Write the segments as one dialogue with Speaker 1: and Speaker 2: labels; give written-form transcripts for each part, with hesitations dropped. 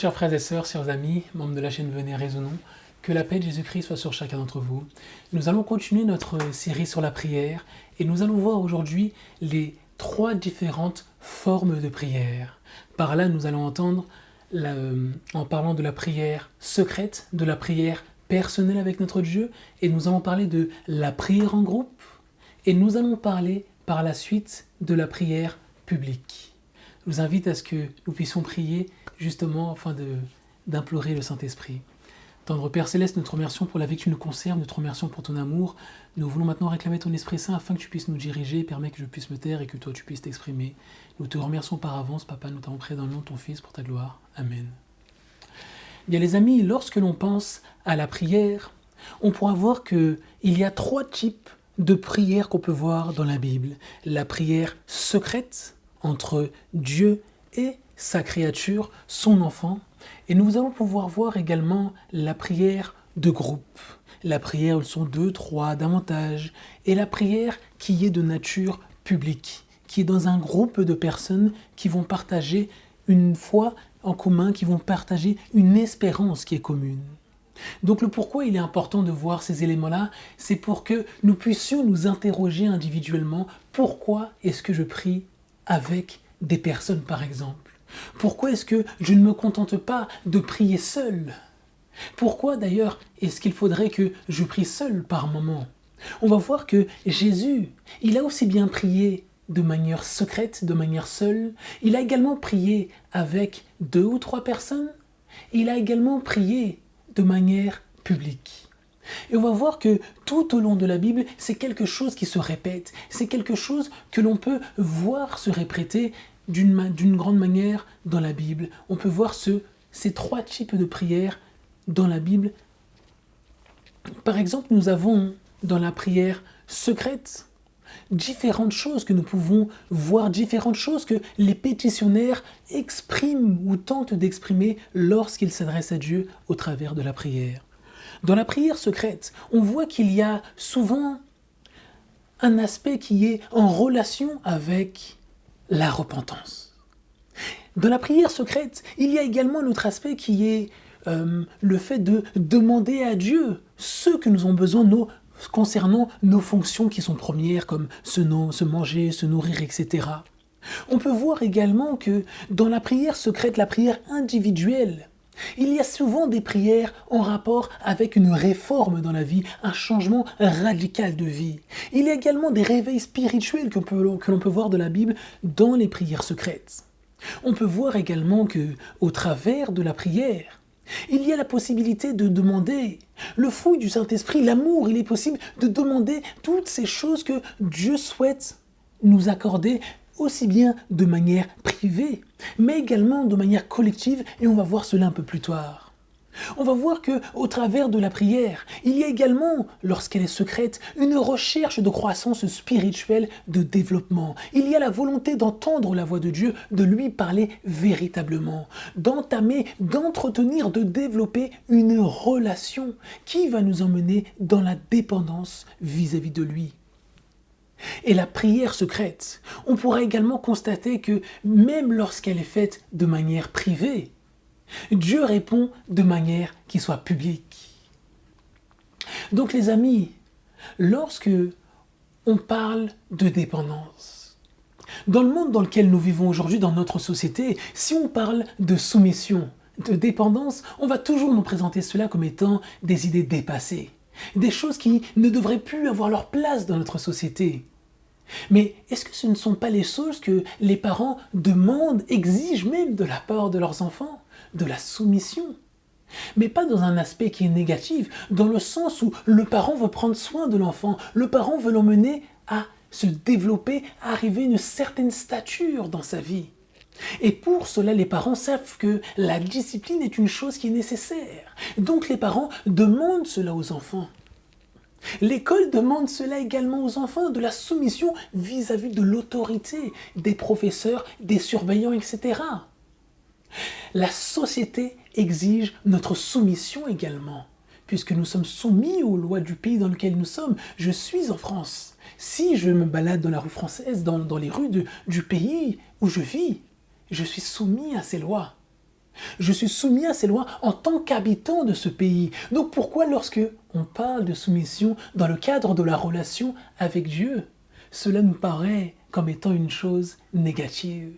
Speaker 1: chers frères et sœurs, chers amis, membres de la chaîne Venez Raisonnons, que la paix de Jésus-Christ soit sur chacun d'entre vous. Nous allons continuer notre série sur la prière et nous allons voir aujourd'hui les 3 différentes formes de prière. Par là, nous allons entendre, en parlant de la prière secrète, de la prière personnelle avec notre Dieu, et nous allons parler de la prière en groupe, et nous allons parler par la suite de la prière publique. Je vous invite à ce que nous puissions prier justement afin d'implorer le Saint-Esprit. Tendre Père Céleste, nous te remercions pour la vie que tu nous conserves, nous te remercions pour ton amour. Nous voulons maintenant réclamer ton Esprit Saint afin que tu puisses nous diriger, permets que je puisse me taire et que toi tu puisses t'exprimer. Nous te remercions par avance, Papa, nous t'avons prié dans le nom de ton Fils pour ta gloire. Amen. Bien les amis, lorsque l'on pense à la prière, on pourra voir qu'il y a 3 types de prières qu'on peut voir dans la Bible. La prière secrète entre Dieu et sa créature, son enfant. Et nous allons pouvoir voir également la prière de groupe. La prière où ils sont 2, 3, davantage. Et la prière qui est de nature publique, qui est dans un groupe de personnes qui vont partager une foi en commun, qui vont partager une espérance qui est commune. Donc le pourquoi il est important de voir ces éléments-là, c'est pour que nous puissions nous interroger individuellement. Pourquoi est-ce que je prie avec des personnes par exemple? Pourquoi est-ce que je ne me contente pas de prier seul? Pourquoi d'ailleurs est-ce qu'il faudrait que je prie seul par moment? On va voir que Jésus, il a aussi bien prié de manière secrète, de manière seule. Il a également prié avec 2 ou 3 personnes. Il a également prié de manière publique. Et on va voir que tout au long de la Bible, c'est quelque chose qui se répète. C'est quelque chose que l'on peut voir se répéter d'une grande manière dans la Bible. On peut voir ces 3 types de prières dans la Bible. Par exemple, nous avons dans la prière secrète différentes choses que nous pouvons voir, différentes choses que les pétitionnaires expriment ou tentent d'exprimer lorsqu'ils s'adressent à Dieu au travers de la prière. Dans la prière secrète, on voit qu'il y a souvent un aspect qui est en relation avec la repentance. Dans la prière secrète, il y a également un autre aspect qui est le fait de demander à Dieu ce que nous avons besoin concernant nos fonctions qui sont premières, comme se manger, se nourrir, etc. On peut voir également que dans la prière secrète, la prière individuelle, il y a souvent des prières en rapport avec une réforme dans la vie, un changement radical de vie. Il y a également des réveils spirituels que l'on peut voir de la Bible dans les prières secrètes. On peut voir également que, au travers de la prière, il y a la possibilité de demander le fruit du Saint-Esprit, l'amour. Il est possible de demander toutes ces choses que Dieu souhaite nous accorder, aussi bien de manière privée, mais également de manière collective, et on va voir cela un peu plus tard. On va voir qu'au travers de la prière, il y a également, lorsqu'elle est secrète, une recherche de croissance spirituelle, de développement. Il y a la volonté d'entendre la voix de Dieu, de lui parler véritablement, d'entamer, d'entretenir, de développer une relation qui va nous emmener dans la dépendance vis-à-vis de lui. Et la prière secrète, on pourra également constater que même lorsqu'elle est faite de manière privée, Dieu répond de manière qui soit publique. Donc les amis, lorsque on parle de dépendance, dans le monde dans lequel nous vivons aujourd'hui, dans notre société, si on parle de soumission, de dépendance, on va toujours nous présenter cela comme étant des idées dépassées, des choses qui ne devraient plus avoir leur place dans notre société. Mais est-ce que ce ne sont pas les choses que les parents demandent, exigent même de la part de leurs enfants? De la soumission, mais pas dans un aspect qui est négatif, dans le sens où le parent veut prendre soin de l'enfant, le parent veut l'emmener à se développer, à arriver à une certaine stature dans sa vie. Et pour cela, les parents savent que la discipline est une chose qui est nécessaire. Donc les parents demandent cela aux enfants. L'école demande cela également aux enfants, de la soumission vis-à-vis de l'autorité, des professeurs, des surveillants, etc. La société exige notre soumission également, puisque nous sommes soumis aux lois du pays dans lequel nous sommes. Je suis en France. Si je me balade dans la rue française, dans les rues du pays où je vis, je suis soumis à ces lois. Je suis soumis à ces lois en tant qu'habitant de ce pays. Donc pourquoi lorsque on parle de soumission dans le cadre de la relation avec Dieu, cela nous paraît comme étant une chose négative?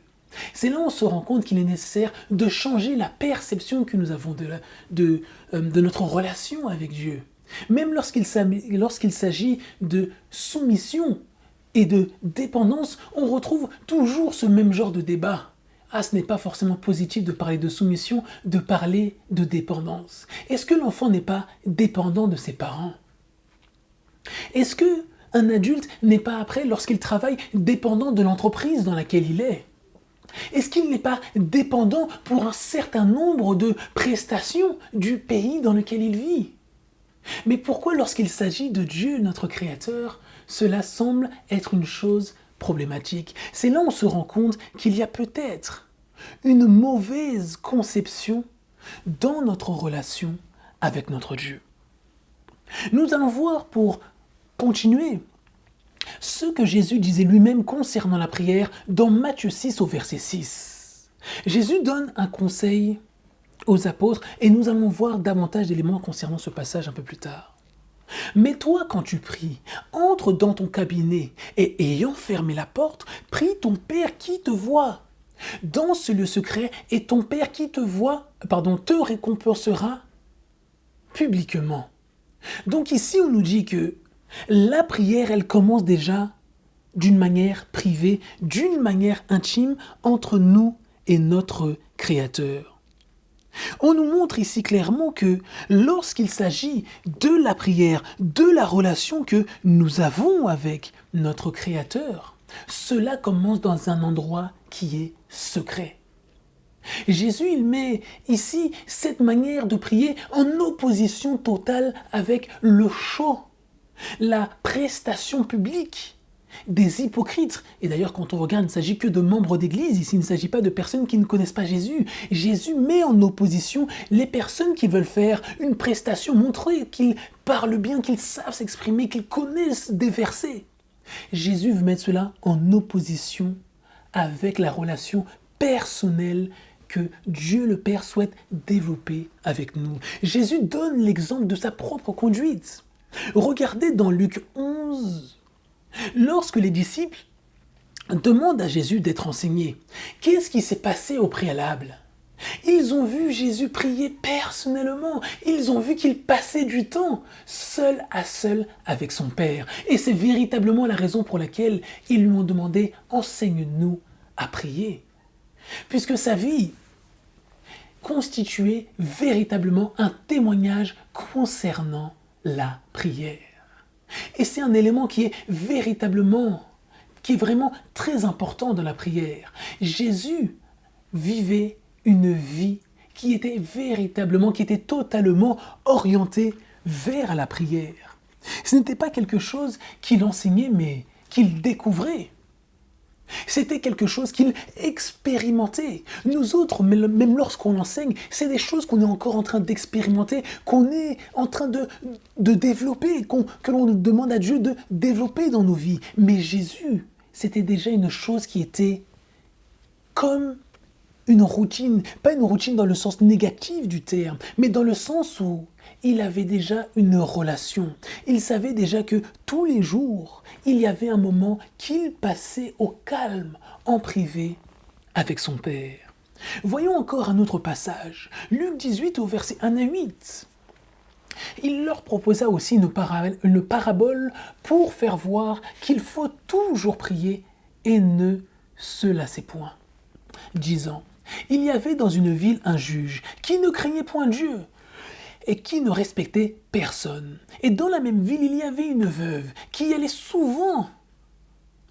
Speaker 1: C'est là où on se rend compte qu'il est nécessaire de changer la perception que nous avons de notre relation avec Dieu. Même lorsqu'il s'agit de soumission et de dépendance, on retrouve toujours ce même genre de débat. Ah, ce n'est pas forcément positif de parler de soumission, de parler de dépendance. Est-ce que l'enfant n'est pas dépendant de ses parents? Est-ce que un adulte n'est pas après, lorsqu'il travaille, dépendant de l'entreprise dans laquelle il est? Est-ce qu'il n'est pas dépendant pour un certain nombre de prestations du pays dans lequel il vit? Mais pourquoi lorsqu'il s'agit de Dieu, notre Créateur, cela semble être une chose problématique? C'est là où on se rend compte qu'il y a peut-être une mauvaise conception dans notre relation avec notre Dieu. Nous allons voir, pour continuer, ce que Jésus disait lui-même concernant la prière dans Matthieu 6 au verset 6. Jésus donne un conseil aux apôtres et nous allons voir davantage d'éléments concernant ce passage un peu plus tard. Mais toi, quand tu pries, entre dans ton cabinet et ayant fermé la porte, prie ton Père qui te voit dans ce lieu secret, et ton Père qui te voit, te récompensera publiquement. Donc ici, on nous dit que la prière, elle commence déjà d'une manière privée, d'une manière intime entre nous et notre Créateur. On nous montre ici clairement que lorsqu'il s'agit de la prière, de la relation que nous avons avec notre Créateur, cela commence dans un endroit qui est secret. Jésus, il met ici cette manière de prier en opposition totale avec le show, la prestation publique des hypocrites. Et d'ailleurs, quand on regarde, il ne s'agit que de membres d'église. Ici, il ne s'agit pas de personnes qui ne connaissent pas Jésus. Jésus met en opposition les personnes qui veulent faire une prestation, montrer qu'ils parlent bien, qu'ils savent s'exprimer, qu'ils connaissent des versets. Jésus veut mettre cela en opposition avec la relation personnelle que Dieu le Père souhaite développer avec nous. Jésus donne l'exemple de sa propre conduite. Regardez dans Luc 11, lorsque les disciples demandent à Jésus d'être enseigné, qu'est-ce qui s'est passé au préalable? Ils ont vu Jésus prier personnellement. Ils ont vu qu'il passait du temps seul à seul avec son Père. Et c'est véritablement la raison pour laquelle ils lui ont demandé « Enseigne-nous à prier ». Puisque sa vie constituait véritablement un témoignage concernant la prière. Et c'est un élément qui est vraiment très important dans la prière. Jésus vivait une vie qui était totalement orientée vers la prière. Ce n'était pas quelque chose qu'il enseignait, mais qu'il découvrait. C'était quelque chose qu'il expérimentait. Nous autres, même lorsqu'on enseigne, c'est des choses qu'on est encore en train d'expérimenter, qu'on est en train de développer, que l'on demande à Dieu de développer dans nos vies. Mais Jésus, c'était déjà une chose qui était comme une routine, pas une routine dans le sens négatif du terme, mais dans le sens où il avait déjà une relation. Il savait déjà que tous les jours, il y avait un moment qu'il passait au calme, en privé, avec son Père. Voyons encore un autre passage, Luc 18 au verset 1 à 8. Il leur proposa aussi une parabole pour faire voir qu'il faut toujours prier et ne se lasser point, disant: il y avait dans une ville un juge qui ne craignait point Dieu et qui ne respectait personne. Et dans la même ville, il y avait une veuve qui allait souvent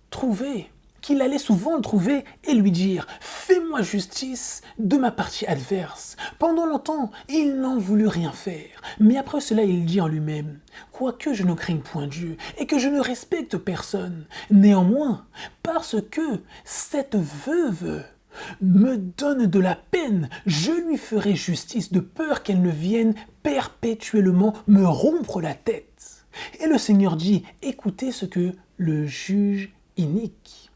Speaker 1: le trouver et lui dire: fais-moi justice de ma partie adverse. Pendant longtemps, il n'en voulut rien faire. Mais après cela, il dit en lui-même: quoique je ne craigne point Dieu et que je ne respecte personne, néanmoins, parce que cette veuve me donne de la peine, je lui ferai justice de peur qu'elle ne vienne perpétuellement me rompre la tête. Et le Seigneur dit: écoutez ce que le juge inique.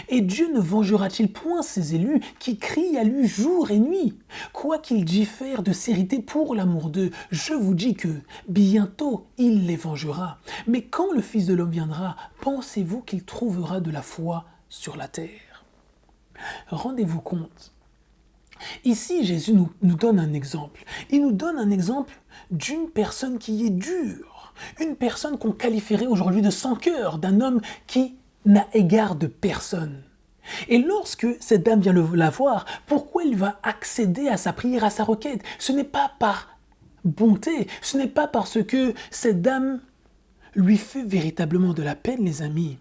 Speaker 1: Et Dieu ne vengera-t-il point ses élus qui crient à lui jour et nuit? Quoiqu'ils diffèrent de sévérité pour l'amour d'eux, je vous dis que bientôt il les vengera. Mais quand le Fils de l'homme viendra, pensez-vous qu'il trouvera de la foi sur la terre? Rendez-vous compte. Ici, Jésus nous donne un exemple. Il nous donne un exemple d'une personne qui est dure. Une personne qu'on qualifierait aujourd'hui de sans cœur, d'un homme qui n'a égard de personne. Et lorsque cette dame vient la voir, pourquoi il va accéder à sa prière, à sa requête? Ce n'est pas par bonté, ce n'est pas parce que cette dame lui fait véritablement de la peine, les amis.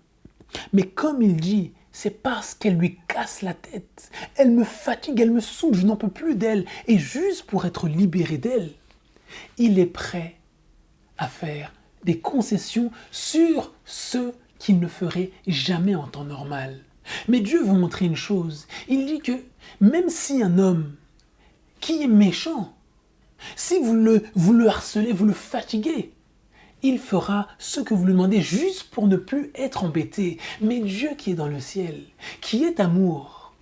Speaker 1: Mais comme il dit, c'est parce qu'elle lui casse la tête. Elle me fatigue, elle me saoule, je n'en peux plus d'elle. Et juste pour être libéré d'elle, il est prêt à faire des concessions sur ce qu'il ne ferait jamais en temps normal. Mais Dieu veut montrer une chose. Il dit que même si un homme qui est méchant, si vous le harcelez, vous le fatiguez, il fera ce que vous lui demandez juste pour ne plus être embêté. Mais Dieu qui est dans le ciel, qui est amour,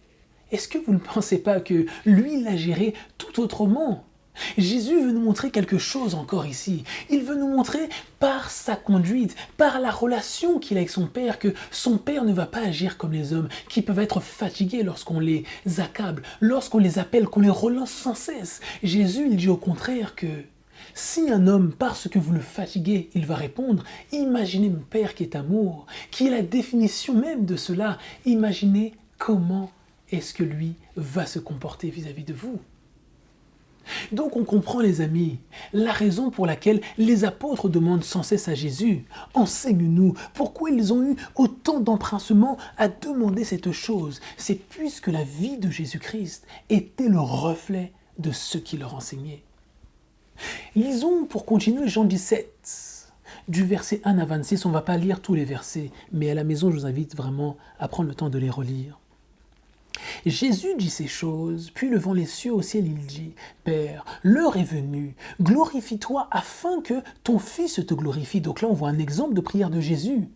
Speaker 1: est-ce que vous ne pensez pas que lui, il a géré tout autrement? Jésus veut nous montrer quelque chose encore ici. Il veut nous montrer par sa conduite, par la relation qu'il a avec son Père, que son Père ne va pas agir comme les hommes, qui peuvent être fatigués lorsqu'on les accable, lorsqu'on les appelle, qu'on les relance sans cesse. Jésus, il dit au contraire que si un homme, parce que vous le fatiguez, il va répondre, imaginez mon Père qui est amour, qui est la définition même de cela. Imaginez comment est-ce que lui va se comporter vis-à-vis de vous. Donc on comprend, les amis, la raison pour laquelle les apôtres demandent sans cesse à Jésus, enseigne-nous, pourquoi ils ont eu autant d'empressement à demander cette chose. C'est puisque la vie de Jésus-Christ était le reflet de ce qu'il leur enseignait. Lisons pour continuer Jean 17, du verset 1 à 26. On ne va pas lire tous les versets, mais à la maison, je vous invite vraiment à prendre le temps de les relire. Jésus dit ces choses, puis levant les cieux au ciel, il dit, « Père, l'heure est venue, glorifie-toi afin que ton Fils te glorifie. » Donc là, on voit un exemple de prière de Jésus.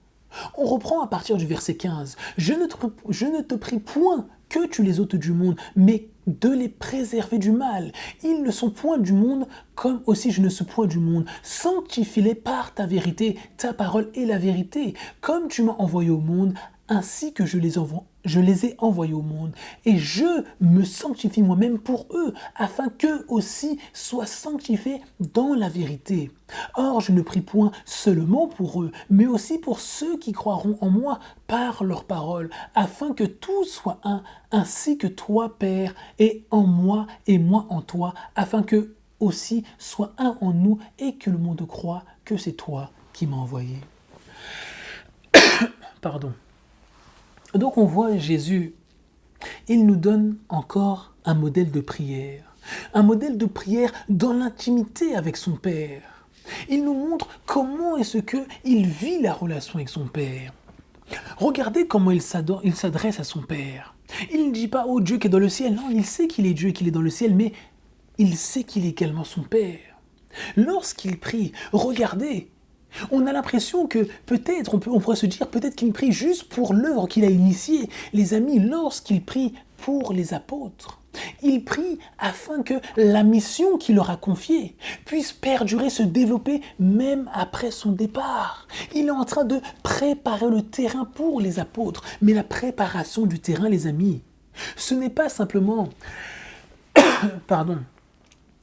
Speaker 1: On reprend à partir du verset 15. « Je ne te prie point que tu les ôtes du monde, mais de les préserver du mal. Ils ne sont point du monde, comme aussi je ne suis point du monde. Sanctifie-les par ta vérité, ta parole est la vérité. Comme tu m'as envoyé au monde, ainsi que je les ai envoyés au monde. Et je me sanctifie moi-même pour eux, afin qu'eux aussi soient sanctifiés dans la vérité. Or, je ne prie point seulement pour eux, mais aussi pour ceux qui croiront en moi par leur parole, afin que tout soit un, ainsi que toi, Père, et en moi et moi en toi, afin que aussi soit un en nous et que le monde croit que c'est toi qui m'as envoyé. Pardon. Donc on voit Jésus, il nous donne encore un modèle de prière. Un modèle de prière dans l'intimité avec son Père. Il nous montre comment est-ce qu'il vit la relation avec son Père. Regardez comment il s'adresse à son Père. Il ne dit pas « Oh Dieu qui est dans le ciel ». Non, il sait qu'il est Dieu et qu'il est dans le ciel, mais il sait qu'il est également son Père. Lorsqu'il prie, regardez, on a l'impression que peut-être, on pourrait se dire peut-être qu'il prie juste pour l'œuvre qu'il a initiée. Les amis, lorsqu'il prie pour les apôtres, il prie afin que la mission qu'il leur a confiée puisse perdurer, se développer même après son départ. Il est en train de préparer le terrain pour les apôtres. Mais la préparation du terrain, les amis, ce n'est pas simplement...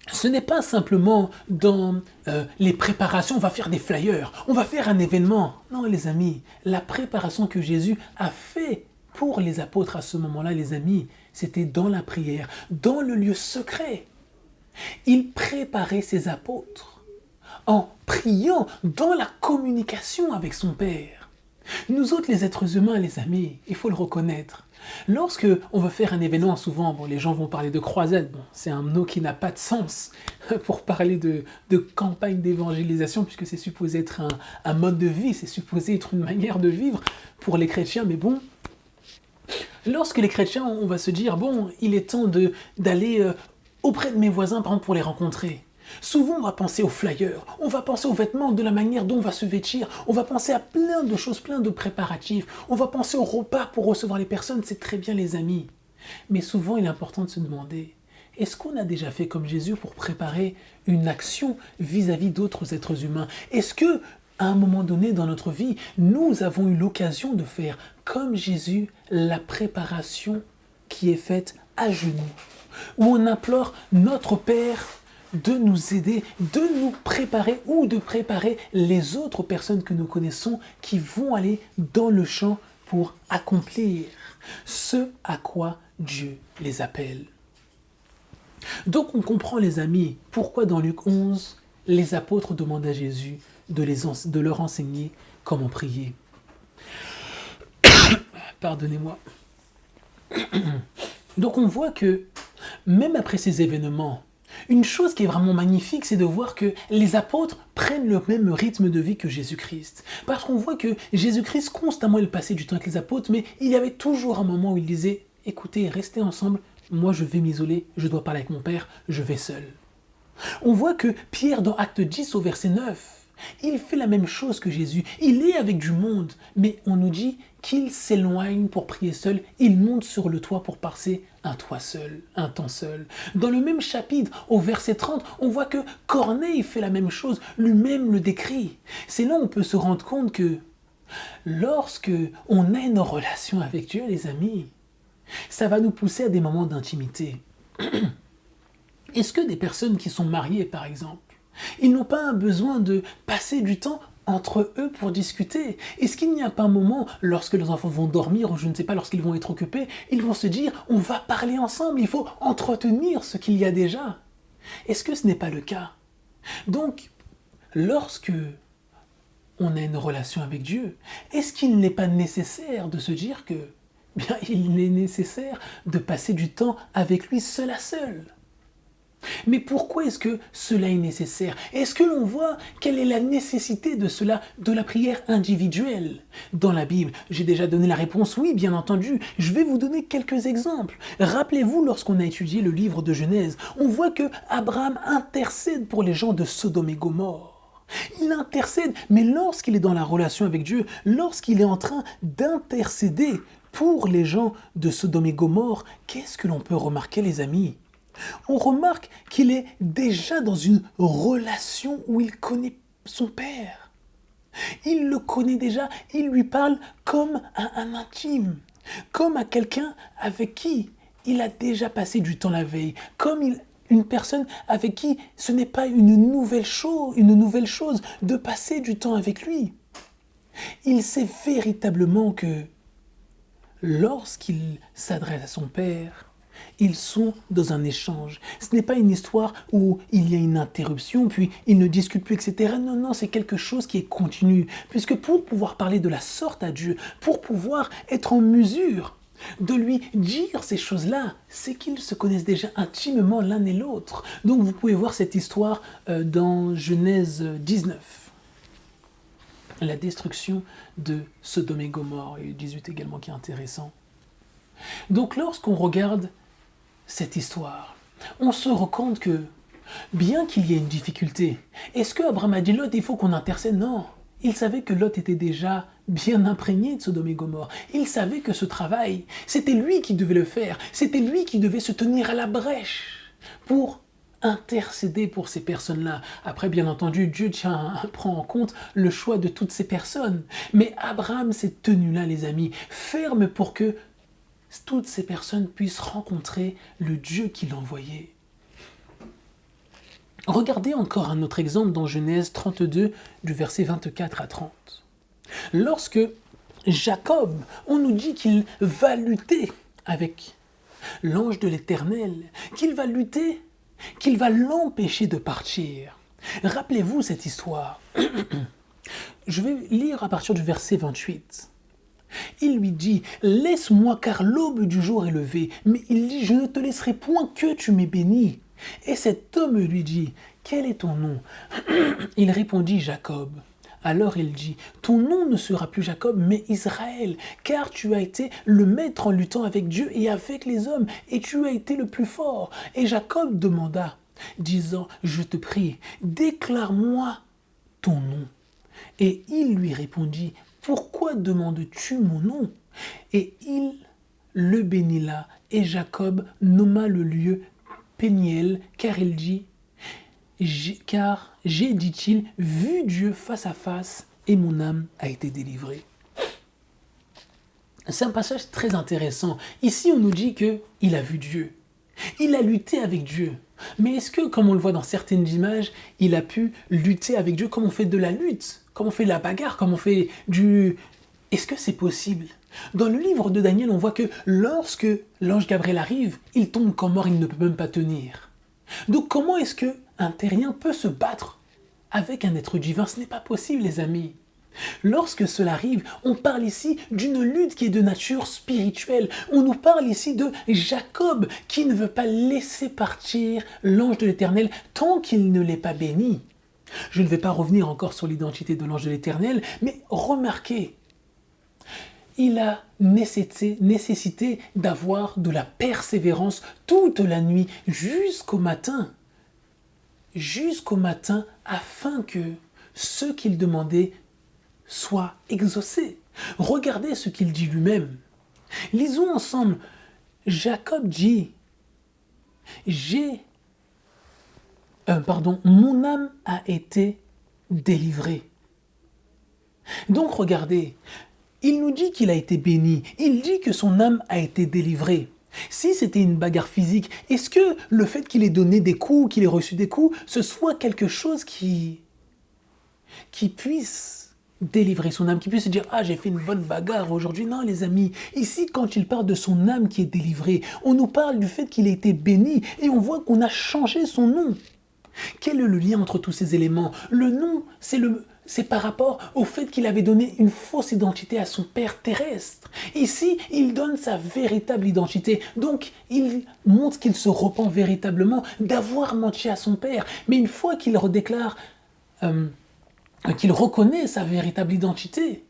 Speaker 1: Ce n'est pas simplement dans les préparations, on va faire des flyers, on va faire un événement. Non, les amis, la préparation que Jésus a fait pour les apôtres à ce moment-là, les amis, c'était dans la prière, dans le lieu secret. Il préparait ses apôtres en priant dans la communication avec son Père. Nous autres, les êtres humains, les amis, il faut le reconnaître. Lorsque on veut faire un événement, souvent, les gens vont parler de croisade. Bon, c'est un mot qui n'a pas de sens pour parler de campagne d'évangélisation, puisque c'est supposé être un mode de vie, c'est supposé être une manière de vivre pour les chrétiens. Mais bon, lorsque les chrétiens, on va se dire, bon, il est temps d'aller auprès de mes voisins, par exemple, pour les rencontrer. Souvent, on va penser aux flyers, on va penser aux vêtements, de la manière dont on va se vêtir, on va penser à plein de choses, plein de préparatifs, on va penser au repas pour recevoir les personnes, c'est très bien les amis. Mais souvent, il est important de se demander, est-ce qu'on a déjà fait comme Jésus pour préparer une action vis-à-vis d'autres êtres humains? Est-ce que, à un moment donné dans notre vie, nous avons eu l'occasion de faire comme Jésus la préparation qui est faite à genoux, où on implore notre Père de nous aider, de nous préparer ou de préparer les autres personnes que nous connaissons qui vont aller dans le champ pour accomplir ce à quoi Dieu les appelle. Donc on comprend les amis, pourquoi dans Luc 11, les apôtres demandent à Jésus de leur enseigner comment prier. Pardonnez-moi. Donc on voit que même après ces événements, une chose qui est vraiment magnifique, c'est de voir que les apôtres prennent le même rythme de vie que Jésus-Christ. Parce qu'on voit que Jésus-Christ, constamment, il passait du temps avec les apôtres, mais il y avait toujours un moment où il disait « Écoutez, restez ensemble, moi je vais m'isoler, je dois parler avec mon Père, je vais seul. » On voit que Pierre, dans Acte 10 au verset 9, il fait la même chose que Jésus. Il est avec du monde, mais on nous dit qu'il s'éloigne pour prier seul. Il monte sur le toit pour passer un temps seul. Dans le même chapitre, au verset 30, on voit que Corneille fait la même chose, lui-même le décrit. C'est là où on peut se rendre compte que lorsque on a une relation avec Dieu, les amis, ça va nous pousser à des moments d'intimité. Est-ce que des personnes qui sont mariées, par exemple, ils n'ont pas un besoin de passer du temps entre eux pour discuter? Est-ce qu'il n'y a pas un moment, lorsque les enfants vont dormir, ou je ne sais pas, lorsqu'ils vont être occupés, ils vont se dire, on va parler ensemble, il faut entretenir ce qu'il y a déjà? Est-ce que ce n'est pas le cas? Donc, lorsque on a une relation avec Dieu, est-ce qu'il n'est pas nécessaire de se dire que, bien, il est nécessaire de passer du temps avec lui seul à seul? Mais pourquoi est-ce que cela est nécessaire? Est-ce que l'on voit quelle est la nécessité de cela, de la prière individuelle? Dans la Bible, j'ai déjà donné la réponse, oui, bien entendu. Je vais vous donner quelques exemples. Rappelez-vous, lorsqu'on a étudié le livre de Genèse, on voit que Abraham intercède pour les gens de Sodome et Gomorrhe. Il intercède, mais lorsqu'il est dans la relation avec Dieu, lorsqu'il est en train d'intercéder pour les gens de Sodome et Gomorrhe, qu'est-ce que l'on peut remarquer, les amis? On remarque qu'il est déjà dans une relation où il connaît son Père. Il le connaît déjà, il lui parle comme à un intime, comme à quelqu'un avec qui il a déjà passé du temps la veille, comme une personne avec qui ce n'est pas une nouvelle chose de passer du temps avec lui. Il sait véritablement que lorsqu'il s'adresse à son Père, ils sont dans un échange. Ce n'est pas une histoire où il y a une interruption, puis ils ne discutent plus, etc. Non, non, c'est quelque chose qui est continu. Puisque pour pouvoir parler de la sorte à Dieu, pour pouvoir être en mesure de lui dire ces choses-là, c'est qu'ils se connaissent déjà intimement l'un et l'autre. Donc vous pouvez voir cette histoire dans Genèse 19. La destruction de Sodome et Gomorrhe, et 18 également qui est intéressant. Donc lorsqu'on regarde cette histoire, on se rend compte que, bien qu'il y ait une difficulté, est-ce que Abraham a dit Lot, il faut qu'on intercède? Non. Il savait que Lot était déjà bien imprégné de Sodome et Gomorrhe. Il savait que ce travail, c'était lui qui devait le faire. C'était lui qui devait se tenir à la brèche pour intercéder pour ces personnes-là. Après, bien entendu, Dieu prend en compte le choix de toutes ces personnes. Mais Abraham s'est tenu là, les amis, ferme pour que toutes ces personnes puissent rencontrer le Dieu qui l'a envoyé. Regardez encore un autre exemple dans Genèse 32, du verset 24 à 30. Lorsque Jacob, on nous dit qu'il va lutter avec l'ange de l'Éternel, qu'il va lutter, qu'il va l'empêcher de partir. Rappelez-vous cette histoire. Je vais lire à partir du verset 28. Il lui dit, « Laisse-moi car l'aube du jour est levée. » Mais il dit, « Je ne te laisserai point que tu m'aies béni. » Et cet homme lui dit, « Quel est ton nom ?» Il répondit, « Jacob. » Alors il dit, « Ton nom ne sera plus Jacob, mais Israël, car tu as été le maître en luttant avec Dieu et avec les hommes, et tu as été le plus fort. » Et Jacob demanda, disant, je te prie, déclare-moi ton nom. Et il lui répondit, pourquoi demandes-tu mon nom? Et il le bénit là, et Jacob nomma le lieu Péniel, car il dit, car j'ai, dit-il, vu Dieu face à face, et mon âme a été délivrée. C'est un passage très intéressant. Ici, on nous dit qu'il a vu Dieu. Il a lutté avec Dieu. Mais est-ce que, comme on le voit dans certaines images, il a pu lutter avec Dieu comme on fait de la lutte, comme on fait de la bagarre, comme on fait du... Est-ce que c'est possible? Dans le livre de Daniel, on voit que lorsque l'ange Gabriel arrive, il tombe comme mort, il ne peut même pas tenir. Donc comment est-ce qu'un terrien peut se battre avec un être divin? Ce n'est pas possible, les amis. Lorsque cela arrive, on parle ici d'une lutte qui est de nature spirituelle. On nous parle ici de Jacob qui ne veut pas laisser partir l'ange de l'Éternel tant qu'il ne l'est pas béni. Je ne vais pas revenir encore sur l'identité de l'ange de l'Éternel, mais remarquez, il a nécessité d'avoir de la persévérance toute la nuit jusqu'au matin. Jusqu'au matin, afin que ce qu'il demandait soit exaucé. Regardez ce qu'il dit lui-même. Lisons ensemble. Jacob dit, mon âme a été délivrée. Donc regardez, il nous dit qu'il a été béni. Il dit que son âme a été délivrée. Si c'était une bagarre physique, est-ce que le fait qu'il ait donné des coups, qu'il ait reçu des coups, ce soit quelque chose qui puisse délivrer son âme, qui puisse se dire « Ah, j'ai fait une bonne bagarre aujourd'hui ». Non, les amis, ici, quand il parle de son âme qui est délivrée, on nous parle du fait qu'il a été béni et on voit qu'on a changé son nom. Quel est le lien entre tous ces éléments? Le nom, c'est par rapport au fait qu'il avait donné une fausse identité à son père terrestre. Ici, il donne sa véritable identité. Donc, il montre qu'il se repent véritablement d'avoir menti à son père. Mais une fois qu'il redéclare... qu'il reconnaît sa véritable identité,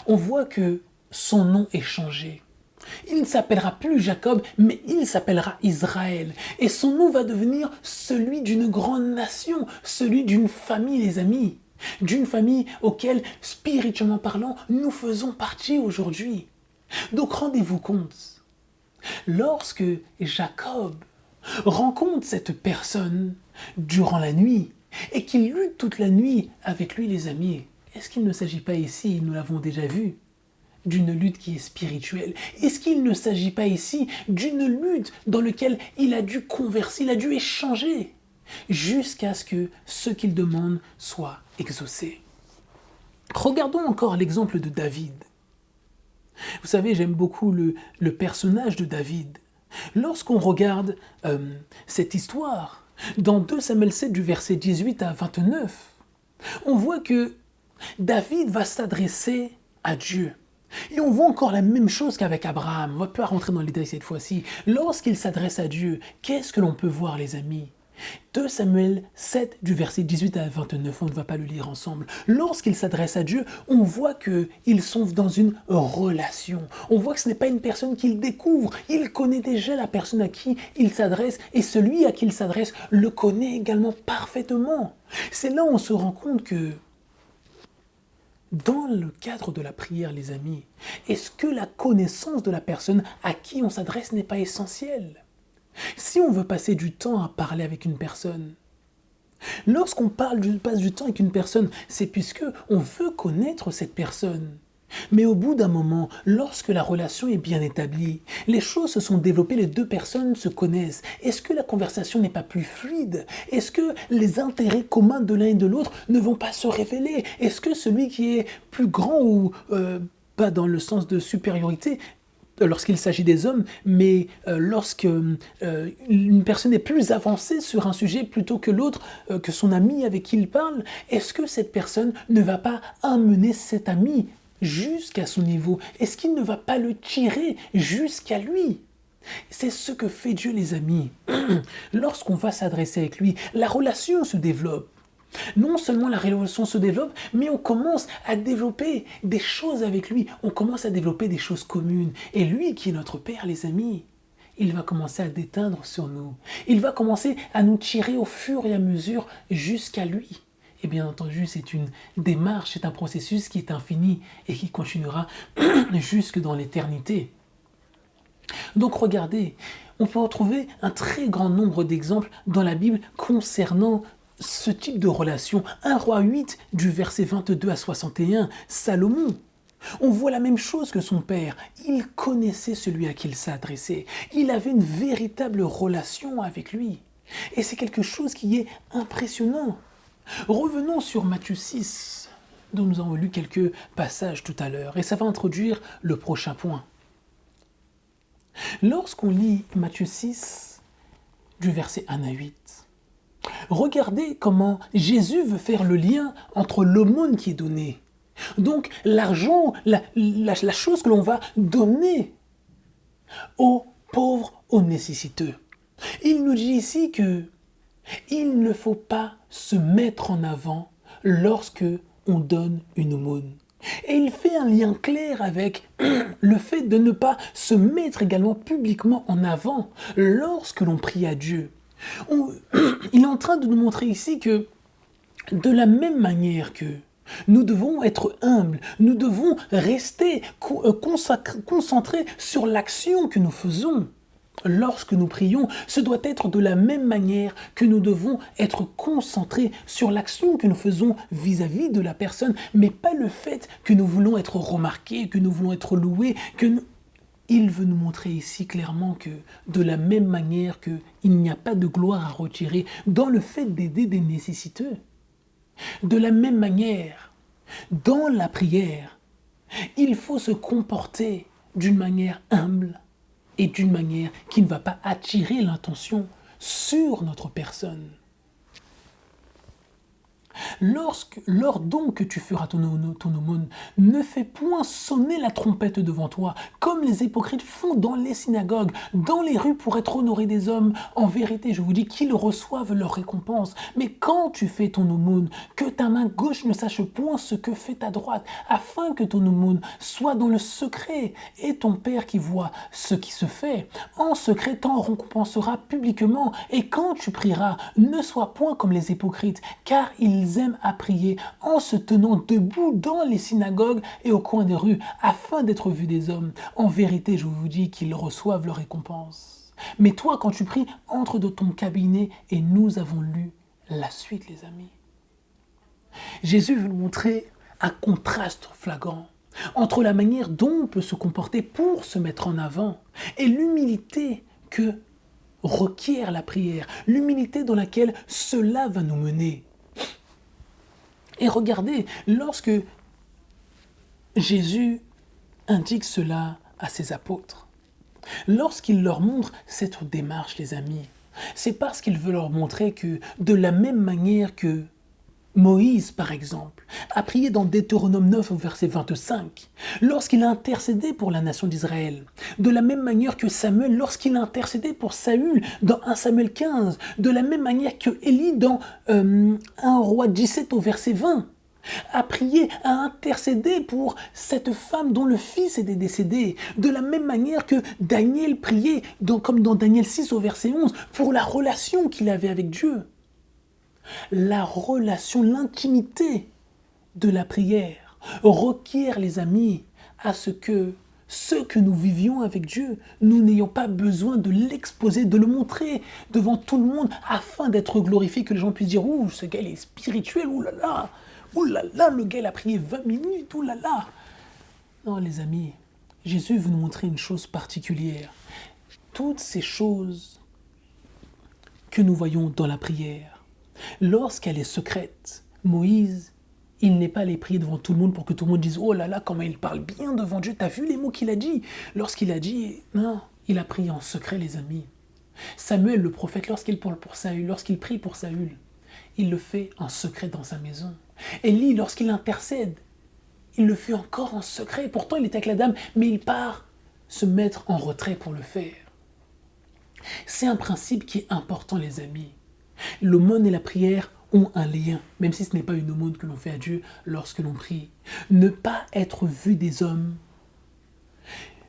Speaker 1: on voit que son nom est changé. Il ne s'appellera plus Jacob, mais il s'appellera Israël. Et son nom va devenir celui d'une grande nation, celui d'une famille, les amis. D'une famille auquel, spirituellement parlant, nous faisons partie aujourd'hui. Donc rendez-vous compte, lorsque Jacob rencontre cette personne durant la nuit, et qu'il lutte toute la nuit avec lui, les amis, est-ce qu'il ne s'agit pas ici, nous l'avons déjà vu, d'une lutte qui est spirituelle? Est-ce qu'il ne s'agit pas ici d'une lutte dans laquelle il a dû converser, il a dû échanger, jusqu'à ce que ce qu'il demande soit exaucé? Regardons encore l'exemple de David. Vous savez, j'aime beaucoup le personnage de David. Lorsqu'on regarde cette histoire, dans 2 Samuel 7, du verset 18 à 29, on voit que David va s'adresser à Dieu. Et on voit encore la même chose qu'avec Abraham. On ne va pas rentrer dans les détails cette fois-ci. Lorsqu'il s'adresse à Dieu, qu'est-ce que l'on peut voir, les amis? 2 Samuel 7, du verset 18 à 29, on ne va pas le lire ensemble. Lorsqu'il s'adresse à Dieu, on voit qu'ils sont dans une relation. On voit que ce n'est pas une personne qu'il découvre. Il connaît déjà la personne à qui il s'adresse et celui à qui il s'adresse le connaît également parfaitement. C'est là où on se rend compte que dans le cadre de la prière, les amis, est-ce que la connaissance de la personne à qui on s'adresse n'est pas essentielle? Si on veut passer du temps à parler avec une personne, lorsqu'on passe du temps avec une personne, c'est puisque on veut connaître cette personne. Mais au bout d'un moment, lorsque la relation est bien établie, les choses se sont développées, les 2 personnes se connaissent. Est-ce que la conversation n'est pas plus fluide? Est-ce que les intérêts communs de l'un et de l'autre ne vont pas se révéler? Est-ce que celui qui est plus grand ou pas dans le sens de supériorité, lorsqu'il s'agit des hommes, mais lorsque une personne est plus avancée sur un sujet plutôt que l'autre, que son ami avec qui il parle, est-ce que cette personne ne va pas amener cet ami jusqu'à son niveau? Est-ce qu'il ne va pas le tirer jusqu'à lui? C'est ce que fait Dieu, les amis. Lorsqu'on va s'adresser avec lui, la relation se développe. Non seulement la relation se développe, mais on commence à développer des choses avec lui. On commence à développer des choses communes. Et lui, qui est notre Père, les amis, il va commencer à déteindre sur nous. Il va commencer à nous tirer au fur et à mesure jusqu'à lui. Et bien entendu, c'est une démarche, c'est un processus qui est infini et qui continuera jusque dans l'éternité. Donc regardez, on peut retrouver un très grand nombre d'exemples dans la Bible concernant ce type de relation. 1 Roi 8, du verset 22 à 61, Salomon. On voit la même chose que son père. Il connaissait celui à qui il s'adressait. Il avait une véritable relation avec lui. Et c'est quelque chose qui est impressionnant. Revenons sur Matthieu 6, dont nous avons lu quelques passages tout à l'heure. Et ça va introduire le prochain point. Lorsqu'on lit Matthieu 6, du verset 1 à 8, regardez comment Jésus veut faire le lien entre l'aumône qui est donnée. Donc l'argent, la chose que l'on va donner aux pauvres, aux nécessiteux. Il nous dit ici que il ne faut pas se mettre en avant lorsque on donne une aumône. Et il fait un lien clair avec le fait de ne pas se mettre également publiquement en avant lorsque l'on prie à Dieu. Il est en train de nous montrer ici que de la même manière que nous devons être humbles, nous devons rester concentrés sur l'action que nous faisons. Lorsque nous prions, ce doit être de la même manière que nous devons être concentrés sur l'action que nous faisons vis-à-vis de la personne, mais pas le fait que nous voulons être remarqués, que nous voulons être loués, Il veut nous montrer ici clairement que de la même manière qu'il n'y a pas de gloire à retirer dans le fait d'aider des nécessiteux, de la même manière, dans la prière, il faut se comporter d'une manière humble et d'une manière qui ne va pas attirer l'attention sur notre personne. Lors donc que tu feras ton aumône, ne fais point sonner la trompette devant toi, comme les hypocrites font dans les synagogues, dans les rues pour être honorés des hommes. En vérité, je vous dis qu'ils reçoivent leur récompense. Mais quand tu fais ton aumône, que ta main gauche ne sache point ce que fait ta droite, afin que ton aumône soit dans le secret, et ton Père qui voit ce qui se fait, en secret t'en récompensera publiquement. Et quand tu prieras, ne sois point comme les hypocrites, car ils aiment à prier en se tenant debout dans les synagogues et au coin des rues, afin d'être vus des hommes. En vérité, je vous dis qu'ils reçoivent leur récompense. Mais toi, quand tu pries, entre dans ton cabinet, et nous avons lu la suite, les amis. Jésus veut nous montrer un contraste flagrant entre la manière dont on peut se comporter pour se mettre en avant et l'humilité que requiert la prière, l'humilité dans laquelle cela va nous mener. Et regardez, lorsque Jésus indique cela à ses apôtres, lorsqu'il leur montre cette démarche, les amis, c'est parce qu'il veut leur montrer que de la même manière que Moïse, par exemple, a prié dans Deutéronome 9 au verset 25, lorsqu'il a intercédé pour la nation d'Israël. De la même manière que Samuel, lorsqu'il a intercédé pour Saül dans 1 Samuel 15. De la même manière que Élie dans 1 Roi 17 au verset 20. A prié, a intercédé pour cette femme dont le fils était décédé. De la même manière que Daniel priait, comme dans Daniel 6 au verset 11, pour la relation qu'il avait avec Dieu. La relation, l'intimité de la prière requiert, les amis, à ce que nous vivions avec Dieu, nous n'ayons pas besoin de l'exposer, de le montrer devant tout le monde afin d'être glorifié, que les gens puissent dire « Ouh, ce gars il est spirituel, ouh là là, le gars il a prié 20 minutes, ouh là là ». Non, les amis, Jésus veut nous montrer une chose particulière. Toutes ces choses que nous voyons dans la prière, lorsqu'elle est secrète, Moïse, il n'est pas allé prier devant tout le monde pour que tout le monde dise « Oh là là, comment il parle bien devant Dieu, t'as vu les mots qu'il a dit ?» Lorsqu'il a dit, non, il a prié en secret, les amis. Samuel, le prophète, lorsqu'il parle pour Saül, lorsqu'il prie pour Saül, il le fait en secret dans sa maison. Élie, lorsqu'il intercède, il le fait encore en secret. Pourtant, il est avec la dame, mais il part se mettre en retrait pour le faire. C'est un principe qui est important, les amis. L'aumône et la prière ont un lien, même si ce n'est pas une aumône que l'on fait à Dieu lorsque l'on prie. Ne pas être vu des hommes.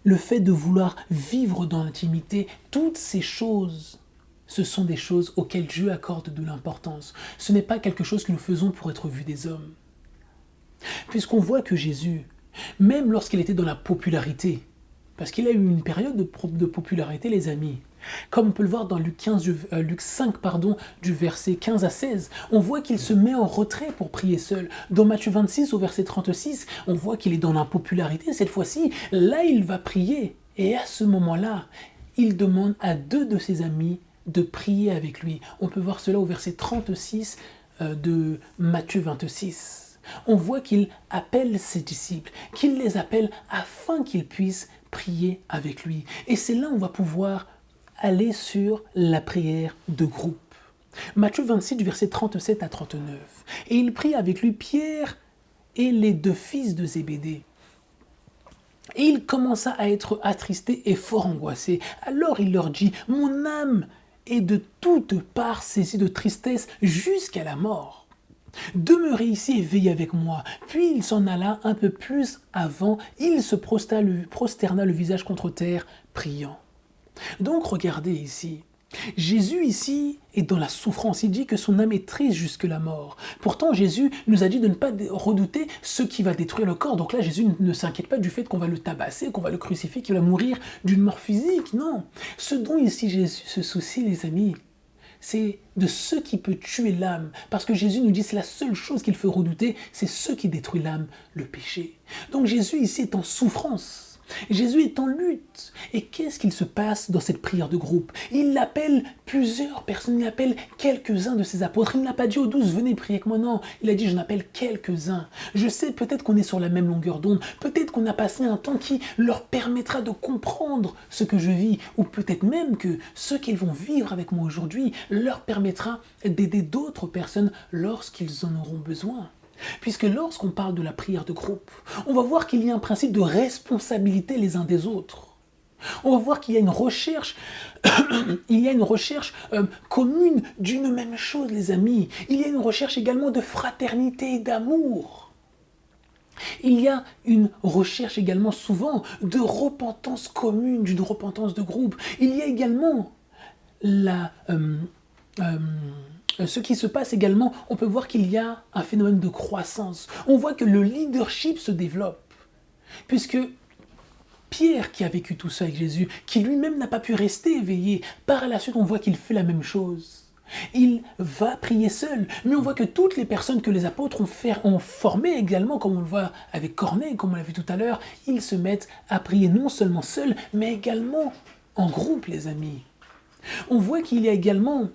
Speaker 1: le fait de vouloir vivre dans l'intimité, toutes ces choses, ce sont des choses auxquelles Dieu accorde de l'importance. Ce n'est pas quelque chose que nous faisons pour être vus des hommes. Puisqu'on voit que Jésus, même lorsqu'il était dans la popularité, parce qu'il a eu une période de popularité, les amis, comme on peut le voir dans Luc 5, du verset 15 à 16, on voit qu'il se met en retrait pour prier seul. Dans Matthieu 26, au verset 36, on voit qu'il est dans l'impopularité. Cette fois-ci, là, il va prier. Et à ce moment-là, il demande à 2 de ses amis de prier avec lui. On peut voir cela au verset 36 de Matthieu 26. On voit qu'il appelle ses disciples, qu'il les appelle afin qu'ils puissent prier avec lui. Et c'est là où on va pouvoir aller sur la prière de groupe. Matthieu 26, du verset 37 à 39. Et il prie avec lui Pierre et les 2 fils de Zébédée. Et il commença à être attristé et fort angoissé. Alors il leur dit, « Mon âme est de toutes parts saisie de tristesse jusqu'à la mort. Demeurez ici et veillez avec moi. » Puis il s'en alla un peu plus avant, il se prosterna le visage contre terre, priant. Donc regardez ici, Jésus ici est dans la souffrance, il dit que son âme est triste jusque la mort. Pourtant Jésus nous a dit de ne pas redouter ce qui va détruire le corps. Donc là Jésus ne s'inquiète pas du fait qu'on va le tabasser, qu'on va le crucifier, qu'il va mourir d'une mort physique, non. Ce dont ici Jésus se soucie, les amis, c'est de ce qui peut tuer l'âme. Parce que Jésus nous dit que c'est la seule chose qu'il faut redouter, c'est ce qui détruit l'âme, le péché. Donc Jésus ici est en souffrance. Jésus est en lutte. Et qu'est-ce qu'il se passe dans cette prière de groupe? Il appelle plusieurs personnes, il appelle quelques-uns de ses apôtres. Il n'a pas dit aux 12, venez prier avec moi, non. Il a dit, j'en appelle quelques-uns. Je sais, peut-être qu'on est sur la même longueur d'onde, peut-être qu'on a passé un temps qui leur permettra de comprendre ce que je vis, ou peut-être même que ce qu'ils vont vivre avec moi aujourd'hui leur permettra d'aider d'autres personnes lorsqu'ils en auront besoin. Puisque lorsqu'on parle de la prière de groupe, on va voir qu'il y a un principe de responsabilité les uns des autres. On va voir qu'il y a une recherche, commune d'une même chose, les amis. Il y a une recherche également de fraternité et d'amour. Il y a une recherche également souvent de repentance commune, d'une repentance de groupe. Il y a également ce qui se passe également, on peut voir qu'il y a un phénomène de croissance. On voit que le leadership se développe. Puisque Pierre, qui a vécu tout ça avec Jésus, qui lui-même n'a pas pu rester éveillé, par la suite on voit qu'il fait la même chose. Il va prier seul, mais on voit que toutes les personnes que les apôtres ont formées également, comme on le voit avec Corneille, comme on l'a vu tout à l'heure, ils se mettent à prier non seulement seuls, mais également en groupe, les amis. On voit qu'il y a également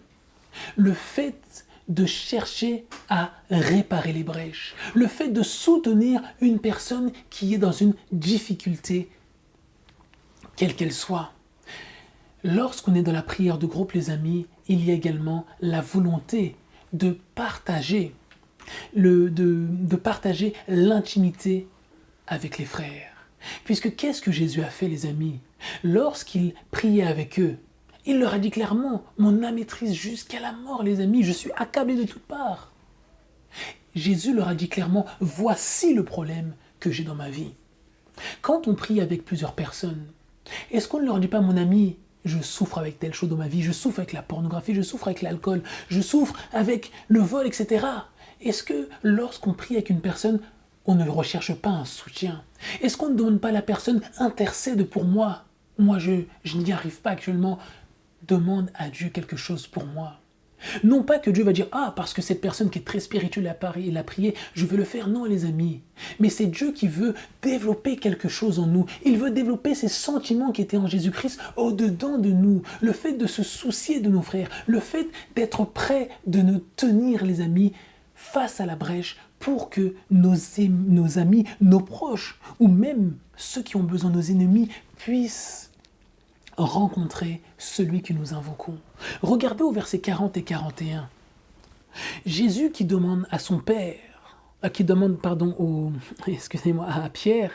Speaker 1: le fait de chercher à réparer les brèches, le fait de soutenir une personne qui est dans une difficulté, quelle qu'elle soit. Lorsqu'on est dans la prière de groupe, les amis, il y a également la volonté de partager, de partager l'intimité avec les frères. Puisque qu'est-ce que Jésus a fait, les amis? Lorsqu'il priait avec eux, il leur a dit clairement, mon âme est triste jusqu'à la mort, les amis, je suis accablé de toutes parts. Jésus leur a dit clairement, voici le problème que j'ai dans ma vie. Quand on prie avec plusieurs personnes, est-ce qu'on ne leur dit pas, mon ami, je souffre avec telle chose dans ma vie, je souffre avec la pornographie, je souffre avec l'alcool, je souffre avec le vol, etc. Est-ce que lorsqu'on prie avec une personne, on ne recherche pas un soutien? Est-ce qu'on ne demande pas à la personne, intercède pour moi? Moi, je n'y arrive pas actuellement. Demande à Dieu quelque chose pour moi. Non pas que Dieu va dire, ah, parce que cette personne qui est très spirituelle a prié, je veux le faire. Non, les amis. Mais c'est Dieu qui veut développer quelque chose en nous. Il veut développer ces sentiments qui étaient en Jésus-Christ au-dedans de nous. Le fait de se soucier de nos frères. Le fait d'être prêt de nous tenir, les amis, face à la brèche pour que nos amis, nos proches, ou même ceux qui ont besoin de nos ennemis, puissent rencontrer celui que nous invoquons. Regardez au verset 40 et 41. Jésus qui demande à son Père, à Pierre,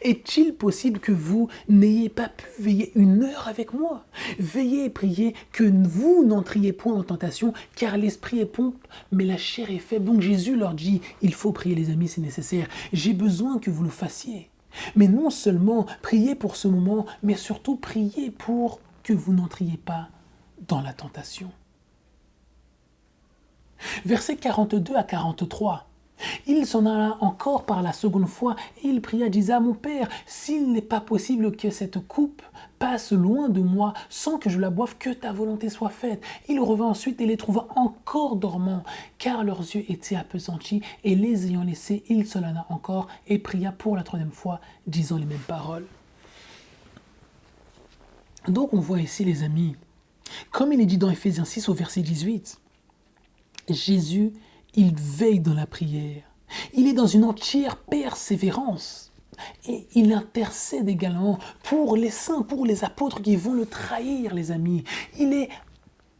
Speaker 1: est-il possible que vous n'ayez pas pu veiller 1 heure avec moi? Veillez et priez que vous n'entriez point en tentation, car l'esprit est prompt, mais la chair est faible. Donc Jésus leur dit, il faut prier les amis, c'est nécessaire. J'ai besoin que vous le fassiez. Mais non seulement priez pour ce moment, mais surtout priez pour que vous n'entriez pas dans la tentation. Versets 42 à 43. Il s'en alla encore par la seconde fois et il pria, disant, mon Père, s'il n'est pas possible que cette coupe passe loin de moi sans que je la boive, que ta volonté soit faite. Il revint ensuite et les trouva encore dormants, car leurs yeux étaient appesantis, et les ayant laissés, il s'en alla encore et pria pour la troisième fois, disant les mêmes paroles. Donc on voit ici, les amis, comme il est dit dans Éphésiens 6 au verset 18, Jésus, il veille dans la prière. Il est dans une entière persévérance. Et il intercède également pour les saints, pour les apôtres qui vont le trahir, les amis. Il est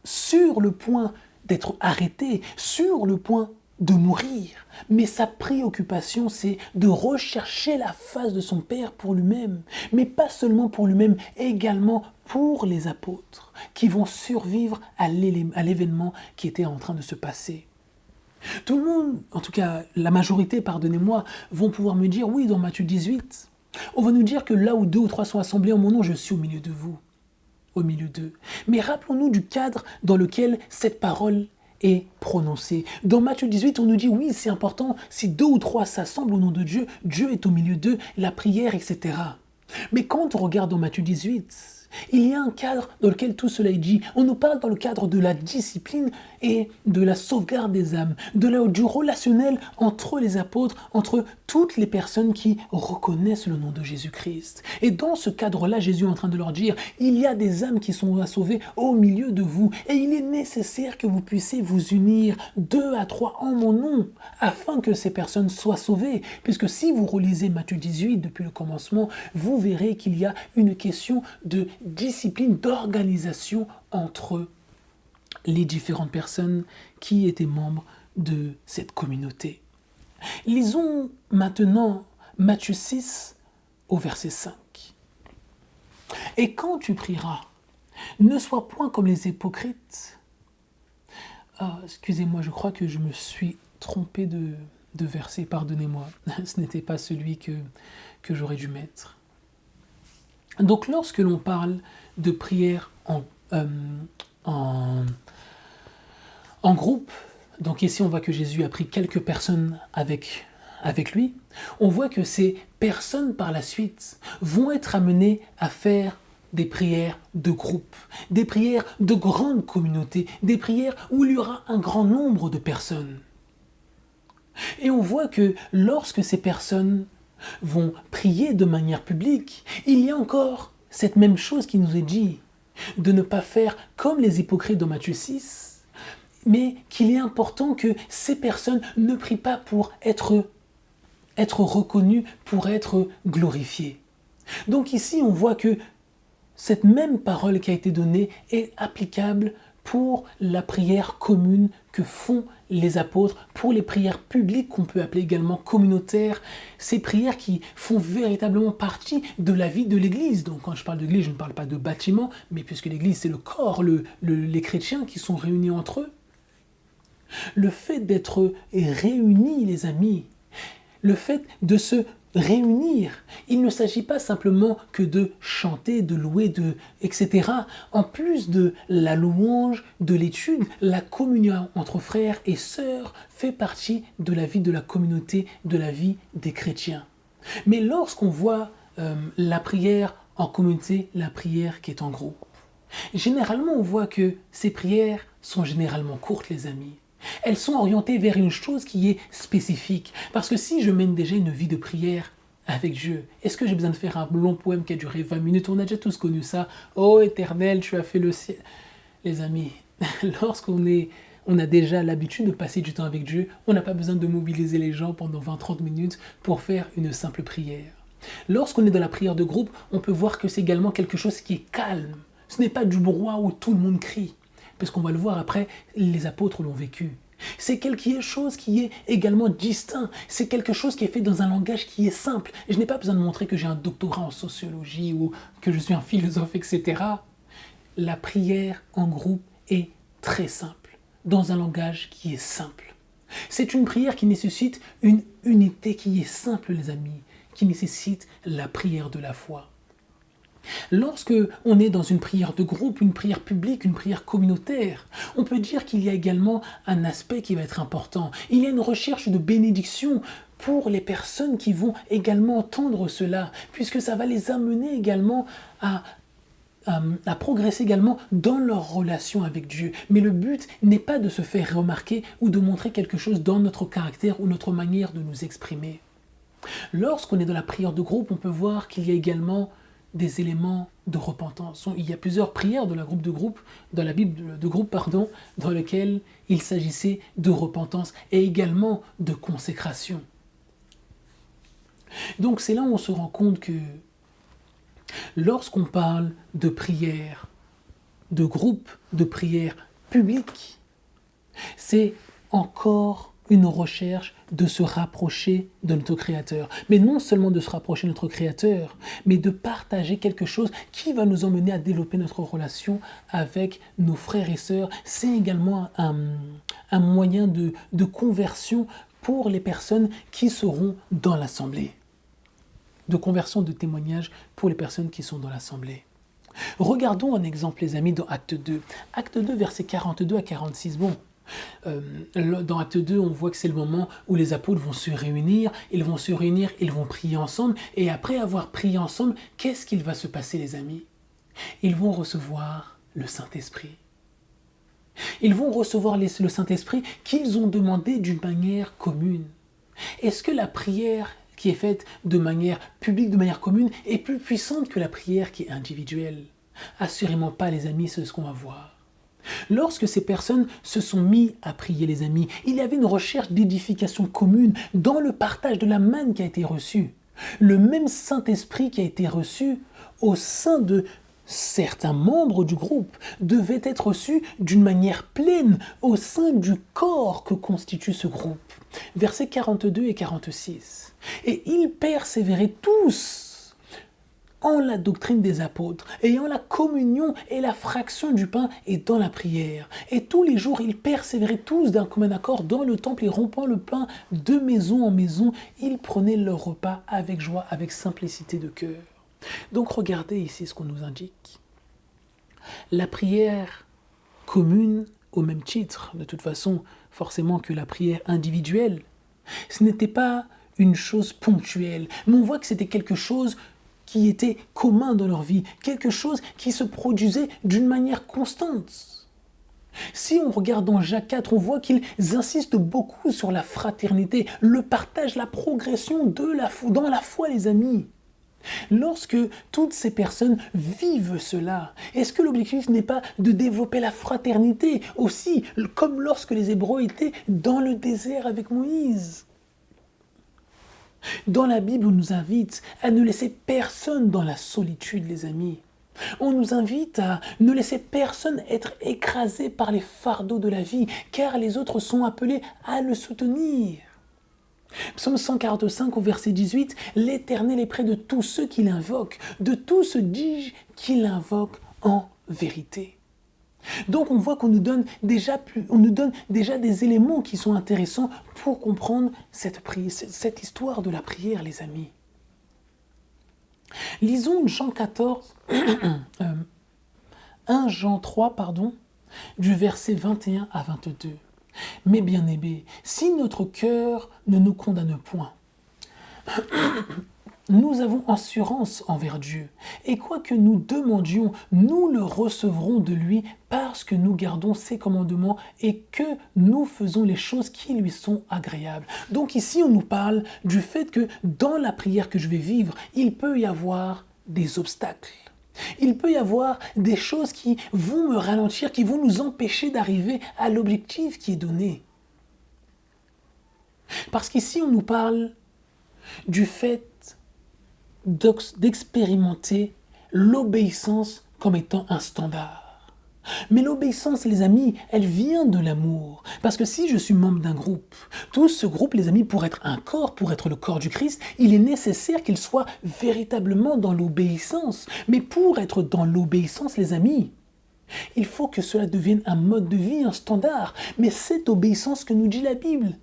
Speaker 1: sur le point d'être arrêté, sur le point de mourir. Mais sa préoccupation, c'est de rechercher la face de son Père pour lui-même. Mais pas seulement pour lui-même, également pour les apôtres qui vont survivre à l'événement qui était en train de se passer. Tout le monde, en tout cas la majorité, pardonnez-moi, vont pouvoir me dire, oui, dans Matthieu 18, on va nous dire que là où 2 ou 3 sont assemblés en mon nom, je suis au milieu de vous, au milieu d'eux. Mais rappelons-nous du cadre dans lequel cette parole est prononcée. Dans Matthieu 18, on nous dit, oui, c'est important, si 2 ou 3 s'assemblent au nom de Dieu, Dieu est au milieu d'eux, la prière, etc. Mais quand on regarde dans Matthieu 18, il y a un cadre dans lequel tout cela est dit. On nous parle dans le cadre de la discipline et de la sauvegarde des âmes, du relationnel entre les apôtres, entre toutes les personnes qui reconnaissent le nom de Jésus-Christ. Et dans ce cadre-là, Jésus est en train de leur dire, il y a des âmes qui sont à sauver au milieu de vous, et il est nécessaire que vous puissiez vous unir 2 à 3 en mon nom, afin que ces personnes soient sauvées. Puisque si vous relisez Matthieu 18 depuis le commencement, vous verrez qu'il y a une question de discipline, d'organisation entre les différentes personnes qui étaient membres de cette communauté. Lisons maintenant Matthieu 6 au verset 5. Et quand tu prieras, ne sois point comme les hypocrites. Excusez-moi, je crois que je me suis trompé de verset, pardonnez-moi. Ce n'était pas celui que j'aurais dû mettre. Donc lorsque l'on parle de prière en groupe, donc ici on voit que Jésus a pris quelques personnes avec lui, on voit que ces personnes par la suite vont être amenées à faire des prières de groupe, des prières de grande communauté, des prières où il y aura un grand nombre de personnes. Et on voit que lorsque ces personnes vont prier de manière publique, il y a encore cette même chose qui nous est dit, de ne pas faire comme les hypocrites dans Matthieu 6, mais qu'il est important que ces personnes ne prient pas pour être reconnues, pour être glorifiées. Donc ici, on voit que cette même parole qui a été donnée est applicable pour la prière commune que font les apôtres, pour les prières publiques qu'on peut appeler également communautaires, ces prières qui font véritablement partie de la vie de l'Église. Donc quand je parle d'Église, je ne parle pas de bâtiment, mais puisque l'Église c'est le corps, les chrétiens qui sont réunis entre eux. Le fait d'être réunis, les amis, le fait de se réunir, il ne s'agit pas simplement que de chanter, de louer, etc. En plus de la louange, de l'étude, la communion entre frères et sœurs fait partie de la vie de la communauté, de la vie des chrétiens. Mais lorsqu'on voit la prière en communauté, la prière qui est en groupe, généralement on voit que ces prières sont généralement courtes, les amis. Elles sont orientées vers une chose qui est spécifique. Parce que si je mène déjà une vie de prière avec Dieu, est-ce que j'ai besoin de faire un long poème qui a duré 20 minutes? On a déjà tous connu ça. Oh Éternel, tu as fait le ciel. Les amis, lorsqu'on a déjà l'habitude de passer du temps avec Dieu, on n'a pas besoin de mobiliser les gens pendant 20-30 minutes pour faire une simple prière. Lorsqu'on est dans la prière de groupe, on peut voir que c'est également quelque chose qui est calme. Ce n'est pas du brouhaha où tout le monde crie. Parce qu'on va le voir après, les apôtres l'ont vécu. C'est quelque chose qui est également distinct. C'est quelque chose qui est fait dans un langage qui est simple. Et je n'ai pas besoin de montrer que j'ai un doctorat en sociologie ou que je suis un philosophe, etc. La prière en groupe est très simple, dans un langage qui est simple. C'est une prière qui nécessite une unité qui est simple, les amis, qui nécessite la prière de la foi. Lorsque on est dans une prière de groupe, une prière publique, une prière communautaire, on peut dire qu'il y a également un aspect qui va être important. Il y a une recherche de bénédiction pour les personnes qui vont également entendre cela, puisque ça va les amener également à progresser également dans leur relation avec Dieu. Mais le but n'est pas de se faire remarquer ou de montrer quelque chose dans notre caractère ou notre manière de nous exprimer. Lorsqu'on est dans la prière de groupe, on peut voir qu'il y a également des éléments de repentance. Il y a plusieurs prières dans la Bible de groupe, dans lesquelles il s'agissait de repentance et également de consécration. Donc c'est là où on se rend compte que lorsqu'on parle de prière, de groupe, de prière publique, c'est encore une recherche de se rapprocher de notre Créateur. Mais non seulement de se rapprocher de notre Créateur, mais de partager quelque chose qui va nous emmener à développer notre relation avec nos frères et sœurs. C'est également un moyen de conversion pour les personnes qui seront dans l'assemblée. De conversion, de témoignage pour les personnes qui sont dans l'assemblée. Regardons un exemple, les amis, dans Acte 2. Acte 2, versets 42 à 46. Dans Acte 2, on voit que c'est le moment où les apôtres vont se réunir, ils vont prier ensemble, et après avoir prié ensemble, qu'est-ce qu'il va se passer, les amis? Ils vont recevoir le Saint-Esprit. Ils vont recevoir le Saint-Esprit qu'ils ont demandé d'une manière commune. Est-ce que la prière qui est faite de manière publique, de manière commune, est plus puissante que la prière qui est individuelle? Assurément pas, les amis, c'est ce qu'on va voir. Lorsque ces personnes se sont mis à prier, les amis, il y avait une recherche d'édification commune dans le partage de la manne qui a été reçue. Le même Saint-Esprit qui a été reçu au sein de certains membres du groupe devait être reçu d'une manière pleine au sein du corps que constitue ce groupe. Versets 42 et 46. Et ils persévéraient tous en la doctrine des apôtres, et en la communion et la fraction du pain et dans la prière. Et tous les jours, ils persévéraient tous d'un commun accord dans le temple et rompant le pain de maison en maison, ils prenaient leur repas avec joie, avec simplicité de cœur. Donc regardez ici ce qu'on nous indique. La prière commune, au même titre, de toute façon, forcément que la prière individuelle, ce n'était pas une chose ponctuelle, mais on voit que c'était quelque chose qui était commun dans leur vie, quelque chose qui se produisait d'une manière constante. Si on regarde dans Jacques 4, on voit qu'ils insistent beaucoup sur la fraternité, le partage, la progression dans la foi, les amis. Lorsque toutes ces personnes vivent cela, est-ce que l'objectif n'est pas de développer la fraternité aussi, comme lorsque les Hébreux étaient dans le désert avec Moïse? Dans la Bible, on nous invite à ne laisser personne dans la solitude, les amis. On nous invite à ne laisser personne être écrasé par les fardeaux de la vie, car les autres sont appelés à le soutenir. Psaume 145 au verset 18, « L'Éternel est près de tous ceux qui l'invoquent, de tous ceux, dis-je, qui l'invoquent en vérité. » Donc on voit qu'on nous donne déjà des éléments qui sont intéressants pour comprendre cette histoire de la prière, les amis. Lisons Jean 14, 1 Jean 3, du verset 21 à 22. « Mais bien-aimés, si notre cœur ne nous condamne point, nous avons assurance envers Dieu, et quoi que nous demandions, nous le recevrons de lui parce que nous gardons ses commandements et que nous faisons les choses qui lui sont agréables. » Donc ici, on nous parle du fait que dans la prière que je vais vivre, il peut y avoir des obstacles. Il peut y avoir des choses qui vont me ralentir, qui vont nous empêcher d'arriver à l'objectif qui est donné. Parce qu'ici, on nous parle du fait d'expérimenter l'obéissance comme étant un standard. Mais l'obéissance, les amis, elle vient de l'amour. Parce que si je suis membre d'un groupe, tout ce groupe, les amis, pour être un corps, pour être le corps du Christ, il est nécessaire qu'il soit véritablement dans l'obéissance. Mais pour être dans l'obéissance, les amis, il faut que cela devienne un mode de vie, un standard. Mais cette obéissance que nous dit la Bible,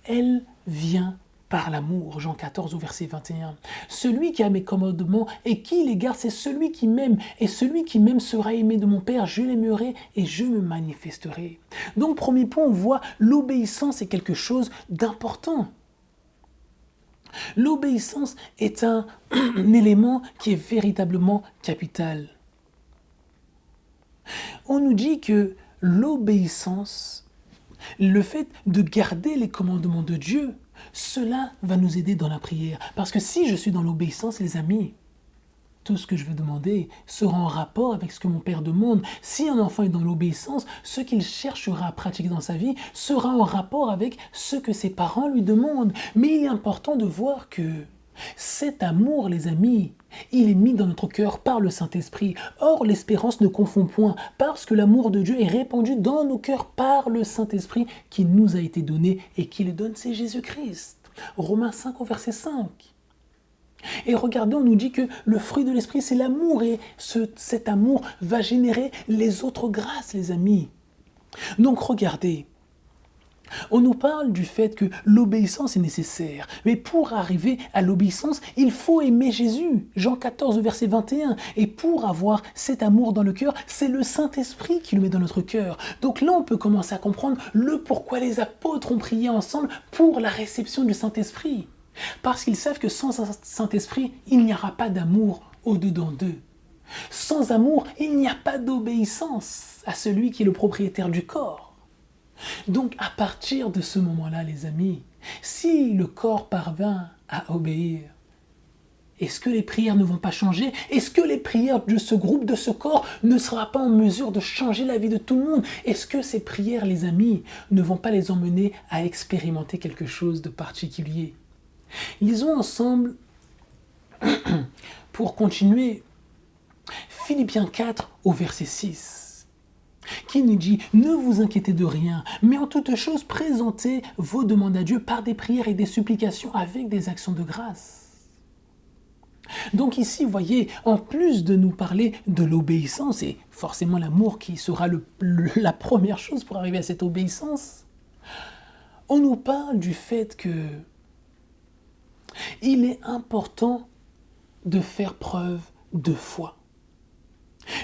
Speaker 1: elle vient par l'amour. Jean 14 au verset 21. Celui qui a mes commandements et qui les garde, c'est celui qui m'aime. Et celui qui m'aime sera aimé de mon Père. Je l'aimerai et je me manifesterai. Donc, premier point, on voit l'obéissance est quelque chose d'important. L'obéissance est un élément qui est véritablement capital. On nous dit que l'obéissance, le fait de garder les commandements de Dieu, cela va nous aider dans la prière. Parce que si je suis dans l'obéissance, les amis, tout ce que je veux demander sera en rapport avec ce que mon Père demande. Si un enfant est dans l'obéissance, ce qu'il cherchera à pratiquer dans sa vie sera en rapport avec ce que ses parents lui demandent. Mais il est important de voir que cet amour, les amis, il est mis dans notre cœur par le Saint-Esprit. Or, l'espérance ne confond point, parce que l'amour de Dieu est répandu dans nos cœurs par le Saint-Esprit qui nous a été donné et qui le donne, c'est Jésus-Christ. Romains 5 au verset 5. Et regardez, on nous dit que le fruit de l'esprit, c'est l'amour. Et cet amour va générer les autres grâces, les amis. Donc regardez, on nous parle du fait que l'obéissance est nécessaire. Mais pour arriver à l'obéissance, il faut aimer Jésus. Jean 14, verset 21. Et pour avoir cet amour dans le cœur, c'est le Saint-Esprit qui le met dans notre cœur. Donc là, on peut commencer à comprendre le pourquoi les apôtres ont prié ensemble pour la réception du Saint-Esprit. Parce qu'ils savent que sans Saint-Esprit, il n'y aura pas d'amour au-dedans d'eux. Sans amour, il n'y a pas d'obéissance à celui qui est le propriétaire du corps. Donc à partir de ce moment-là, les amis, si le corps parvint à obéir, est-ce que les prières ne vont pas changer? Est-ce que les prières de ce groupe, de ce corps, ne sera pas en mesure de changer la vie de tout le monde? Est-ce que ces prières, les amis, ne vont pas les emmener à expérimenter quelque chose de particulier? Lisons ensemble, pour continuer, Philippiens 4 au verset 6, qui nous dit « Ne vous inquiétez de rien, mais en toute chose, présentez vos demandes à Dieu par des prières et des supplications avec des actions de grâce. » Donc ici, vous voyez, en plus de nous parler de l'obéissance, et forcément l'amour qui sera la première chose pour arriver à cette obéissance, on nous parle du fait que il est important de faire preuve de foi.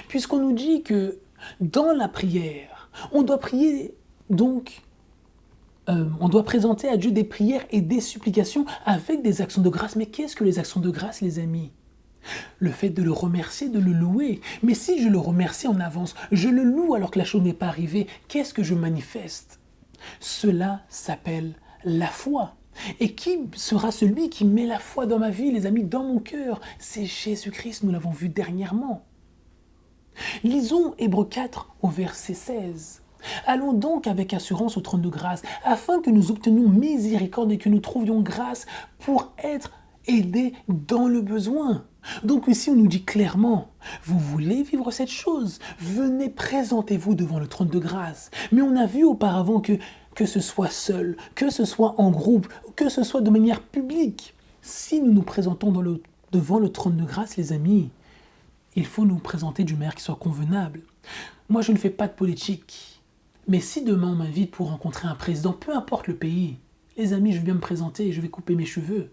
Speaker 1: Puisqu'on nous dit que dans la prière, on doit prier donc, on doit présenter à Dieu des prières et des supplications avec des actions de grâce. Mais qu'est-ce que les actions de grâce, les amis? Le fait de le remercier, de le louer. Mais si je le remercie en avance, je le loue alors que la chose n'est pas arrivée, qu'est-ce que je manifeste? Cela s'appelle la foi. Et qui sera celui qui met la foi dans ma vie, les amis, dans mon cœur? C'est Jésus-Christ, nous l'avons vu dernièrement. Lisons Hébreux 4 au verset 16. Allons donc avec assurance au trône de grâce, afin que nous obtenions miséricorde et que nous trouvions grâce pour être aidés dans le besoin. Donc ici, on nous dit clairement, vous voulez vivre cette chose, venez, présentez-vous devant le trône de grâce. Mais on a vu auparavant que ce soit seul, que ce soit en groupe, que ce soit de manière publique. Si nous nous présentons devant le trône de grâce, les amis, il faut nous présenter d'une manière qui soit convenable. Moi, je ne fais pas de politique. Mais si demain on m'invite pour rencontrer un président, peu importe le pays, les amis, je vais bien me présenter et je vais couper mes cheveux.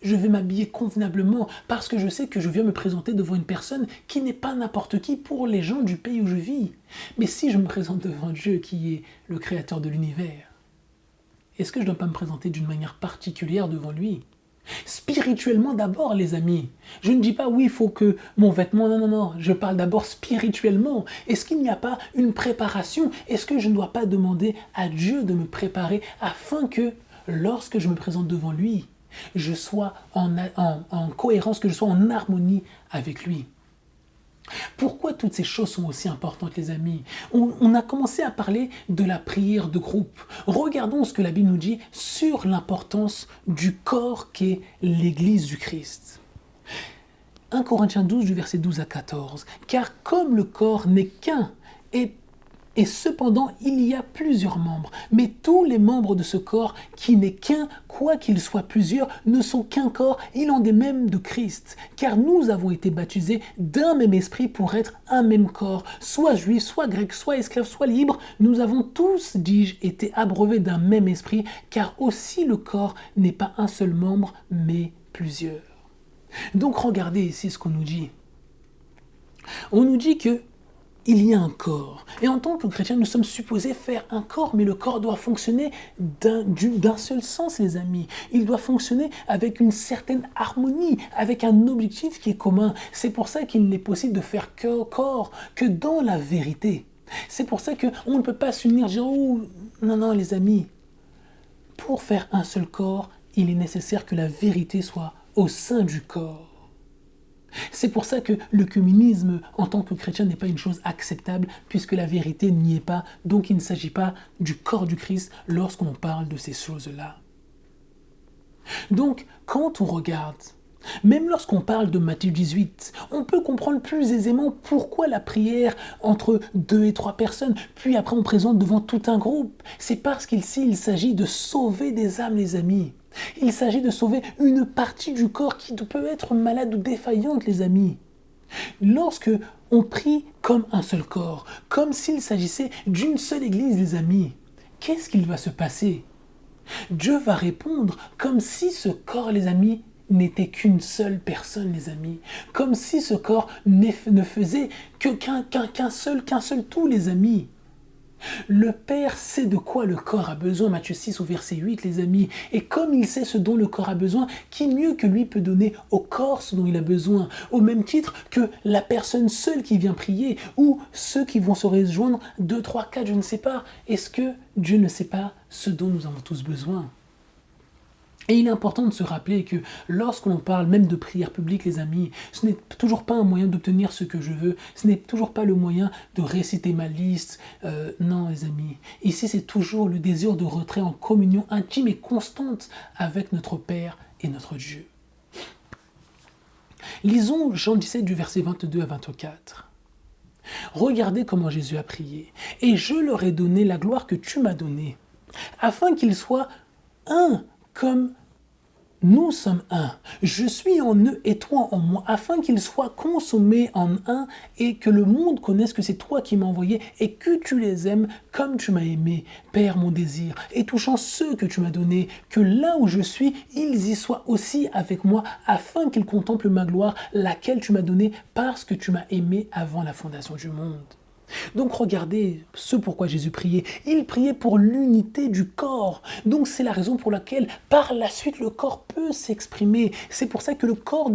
Speaker 1: Je vais m'habiller convenablement parce que je sais que je viens me présenter devant une personne qui n'est pas n'importe qui pour les gens du pays où je vis. Mais si je me présente devant Dieu qui est le créateur de l'univers, est-ce que je ne dois pas me présenter d'une manière particulière devant lui? Spirituellement d'abord, les amis. Je ne dis pas oui, il faut que mon vêtement... Non. Je parle d'abord spirituellement. Est-ce qu'il n'y a pas une préparation? Est-ce que je ne dois pas demander à Dieu de me préparer afin que, lorsque je me présente devant lui, je sois en cohérence, que je sois en harmonie avec lui? Pourquoi toutes ces choses sont aussi importantes, les amis? On a commencé à parler de la prière de groupe. Regardons ce que la Bible nous dit sur l'importance du corps qu'est l'Église du Christ. 1 Corinthiens 12, du verset 12 à 14. « Car comme le corps n'est qu'un, et Et cependant, il y a plusieurs membres. Mais tous les membres de ce corps, qui n'est qu'un, quoi qu'il soit plusieurs, ne sont qu'un corps, il en est même de Christ. Car nous avons été baptisés d'un même esprit pour être un même corps. Soit juif, soit grec, soit esclave, soit libre, nous avons tous, dis-je, été abreuvés d'un même esprit, car aussi le corps n'est pas un seul membre, mais plusieurs. Donc regardez ici ce qu'on nous dit. On nous dit que il y a un corps. Et en tant que chrétiens, nous sommes supposés faire un corps, mais le corps doit fonctionner d'un seul sens, les amis. Il doit fonctionner avec une certaine harmonie, avec un objectif qui est commun. C'est pour ça qu'il n'est possible de faire corps que dans la vérité. C'est pour ça qu'on ne peut pas s'unir, dire, oh, non, les amis. Pour faire un seul corps, il est nécessaire que la vérité soit au sein du corps. C'est pour ça que le communisme, en tant que chrétien, n'est pas une chose acceptable, puisque la vérité n'y est pas. Donc il ne s'agit pas du corps du Christ lorsqu'on parle de ces choses-là. Donc, quand on regarde, même lorsqu'on parle de Matthieu 18, on peut comprendre plus aisément pourquoi la prière entre 2 et 3 personnes, puis après on présente devant tout un groupe. C'est parce qu'ici, il s'agit de sauver des âmes, les amis. Il s'agit de sauver une partie du corps qui peut être malade ou défaillante, les amis. Lorsque on prie comme un seul corps, comme s'il s'agissait d'une seule église, les amis, qu'est-ce qu'il va se passer? Dieu va répondre comme si ce corps, les amis, n'était qu'une seule personne, les amis. Comme si ce corps ne faisait qu'un seul tout, les amis. Le Père sait de quoi le corps a besoin, Matthieu 6 au verset 8, les amis. Et comme il sait ce dont le corps a besoin, qui mieux que lui peut donner au corps ce dont il a besoin, au même titre que la personne seule qui vient prier, ou ceux qui vont se rejoindre, 2, 3, 4, je ne sais pas. Est-ce que Dieu ne sait pas ce dont nous avons tous besoin? Et il est important de se rappeler que lorsqu'on parle même de prière publique, les amis, ce n'est toujours pas un moyen d'obtenir ce que je veux, ce n'est toujours pas le moyen de réciter ma liste. Non, les amis, ici c'est toujours le désir de retrait en communion intime et constante avec notre Père et notre Dieu. Lisons Jean 17 du verset 22 à 24. Regardez comment Jésus a prié. « Et je leur ai donné la gloire que tu m'as donnée, afin qu'ils soient un comme nous sommes un. Je suis en eux et toi en moi, afin qu'ils soient consommés en un et que le monde connaisse que c'est toi qui m'as envoyé et que tu les aimes comme tu m'as aimé. Père, mon désir, et touchant ceux que tu m'as donnés, que là où je suis, ils y soient aussi avec moi, afin qu'ils contemplent ma gloire, laquelle tu m'as donnée parce que tu m'as aimé avant la fondation du monde. » Donc regardez ce pourquoi Jésus priait. Il priait pour l'unité du corps. Donc c'est la raison pour laquelle par la suite le corps peut s'exprimer. C'est pour ça que le corps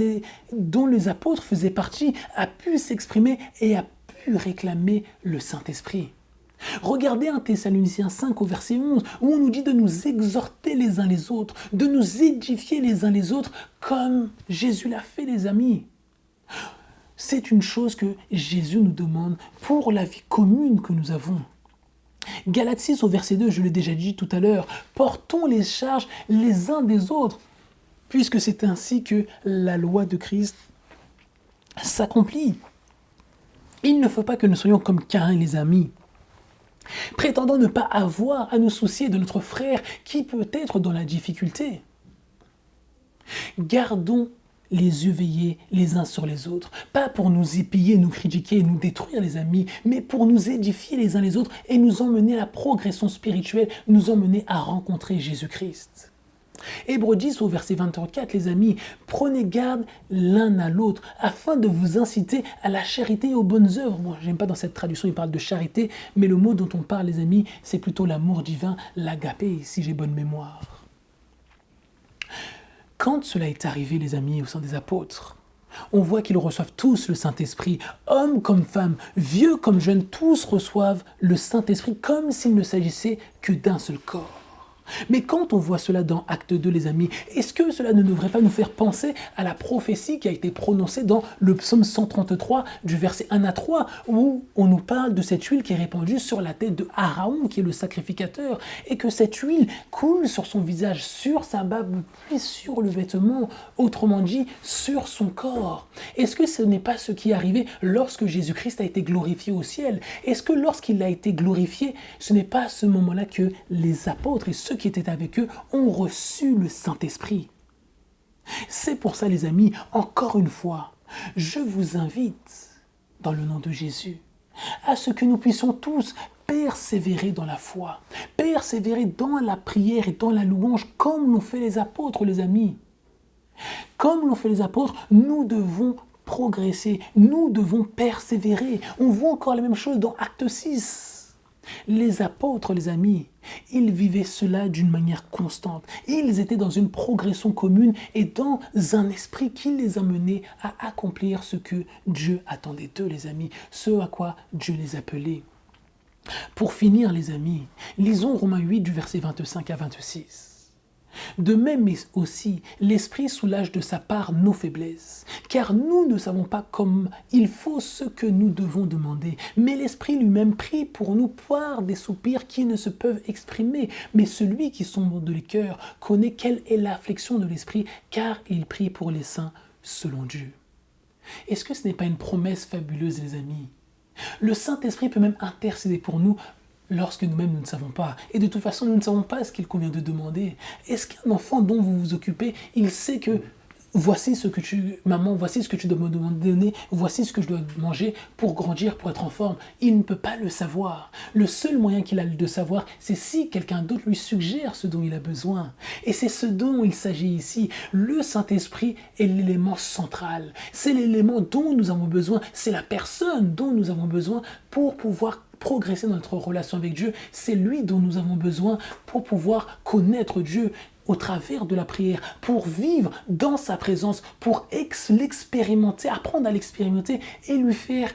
Speaker 1: dont les apôtres faisaient partie a pu s'exprimer et a pu réclamer le Saint-Esprit. Regardez 1 Thessaloniciens 5 au verset 11 où on nous dit de nous exhorter les uns les autres, de nous édifier les uns les autres comme Jésus l'a fait, les amis. C'est une chose que Jésus nous demande pour la vie commune que nous avons. Galates 6 au verset 2, je l'ai déjà dit tout à l'heure, portons les charges les uns des autres, puisque c'est ainsi que la loi de Christ s'accomplit. Il ne faut pas que nous soyons comme Caïn, les amis, prétendant ne pas avoir à nous soucier de notre frère qui peut être dans la difficulté. Gardons les yeux veillés les uns sur les autres, pas pour nous épier, nous critiquer et nous détruire, les amis, mais pour nous édifier les uns les autres et nous emmener à la progression spirituelle, nous emmener à rencontrer Jésus-Christ. Hébreux 10 au verset 24, les amis, prenez garde l'un à l'autre afin de vous inciter à la charité et aux bonnes œuvres. Bon, j'aime pas dans cette traduction, il parle de charité, mais le mot dont on parle, les amis, c'est plutôt l'amour divin, l'agapé, si j'ai bonne mémoire. Quand cela est arrivé, les amis, au sein des apôtres, on voit qu'ils reçoivent tous le Saint-Esprit, hommes comme femmes, vieux comme jeunes, tous reçoivent le Saint-Esprit comme s'il ne s'agissait que d'un seul corps. Mais quand on voit cela dans Acte 2, les amis, est-ce que cela ne devrait pas nous faire penser à la prophétie qui a été prononcée dans le psaume 133, du verset 1 à 3, où on nous parle de cette huile qui est répandue sur la tête de Aaron, qui est le sacrificateur, et que cette huile coule sur son visage, sur sa barbe, puis sur le vêtement, autrement dit, sur son corps. Est-ce que ce n'est pas ce qui est arrivé lorsque Jésus-Christ a été glorifié au ciel? Est-ce que lorsqu'il a été glorifié, ce n'est pas à ce moment-là que les apôtres et ceux qui étaient avec eux ont reçu le Saint-Esprit? C'est pour ça, les amis, encore une fois, je vous invite, dans le nom de Jésus, à ce que nous puissions tous persévérer dans la foi, persévérer dans la prière et dans la louange, comme l'ont fait les apôtres, les amis. Comme l'ont fait les apôtres, nous devons progresser, nous devons persévérer. On voit encore la même chose dans Acte 6. Les apôtres, les amis, ils vivaient cela d'une manière constante. Ils étaient dans une progression commune et dans un esprit qui les amenait à accomplir ce que Dieu attendait d'eux, les amis, ce à quoi Dieu les appelait. Pour finir, les amis, lisons Romains 8 du verset 25 à 26. De même aussi, l'Esprit soulage de sa part nos faiblesses, car nous ne savons pas comme il faut ce que nous devons demander, mais l'Esprit lui-même prie pour nous par des soupirs qui ne se peuvent exprimer, mais celui qui sonde les cœurs connaît quelle est l'affliction de l'Esprit, car il prie pour les saints selon Dieu. Est-ce que ce n'est pas une promesse fabuleuse, les amis? Le Saint-Esprit peut même intercéder pour nous lorsque nous-mêmes nous ne savons pas. Et de toute façon, nous ne savons pas ce qu'il convient de demander. Est-ce qu'un enfant dont vous vous occupez, il sait que voici ce que maman, voici ce que tu dois me donner, voici ce que je dois manger pour grandir, pour être en forme? Il ne peut pas le savoir. Le seul moyen qu'il a de savoir, c'est si quelqu'un d'autre lui suggère ce dont il a besoin. Et c'est ce dont il s'agit ici. Le Saint-Esprit est l'élément central. C'est l'élément dont nous avons besoin. C'est la personne dont nous avons besoin pour pouvoir progresser dans notre relation avec Dieu. C'est lui dont nous avons besoin pour pouvoir connaître Dieu au travers de la prière, pour vivre dans sa présence, pour l'expérimenter, apprendre à l'expérimenter et lui faire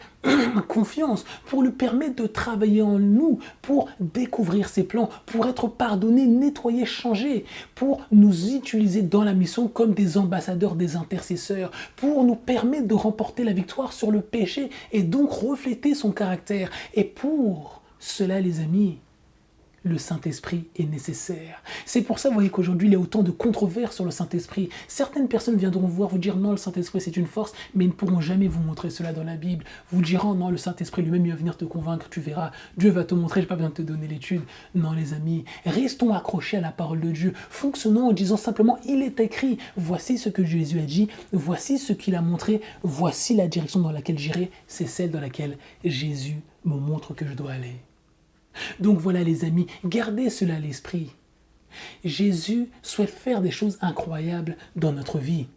Speaker 1: confiance, pour lui permettre de travailler en nous, pour découvrir ses plans, pour être pardonné, nettoyé, changé, pour nous utiliser dans la mission comme des ambassadeurs, des intercesseurs, pour nous permettre de remporter la victoire sur le péché et donc refléter son caractère. Et pour cela, les amis, le Saint-Esprit est nécessaire. C'est pour ça, vous voyez qu'aujourd'hui, il y a autant de controverses sur le Saint-Esprit. Certaines personnes viendront vous dire non, le Saint-Esprit c'est une force, mais ils ne pourront jamais vous montrer cela dans la Bible. Vous diront non, le Saint-Esprit lui-même il va venir te convaincre, tu verras. Dieu va te montrer, je n'ai pas besoin de te donner l'étude. Non, les amis, restons accrochés à la parole de Dieu. Fonctionnons en disant simplement, il est écrit, voici ce que Jésus a dit, voici ce qu'il a montré, voici la direction dans laquelle j'irai, c'est celle dans laquelle Jésus me montre que je dois aller. Donc voilà, les amis, gardez cela à l'esprit. Jésus souhaite faire des choses incroyables dans notre vie.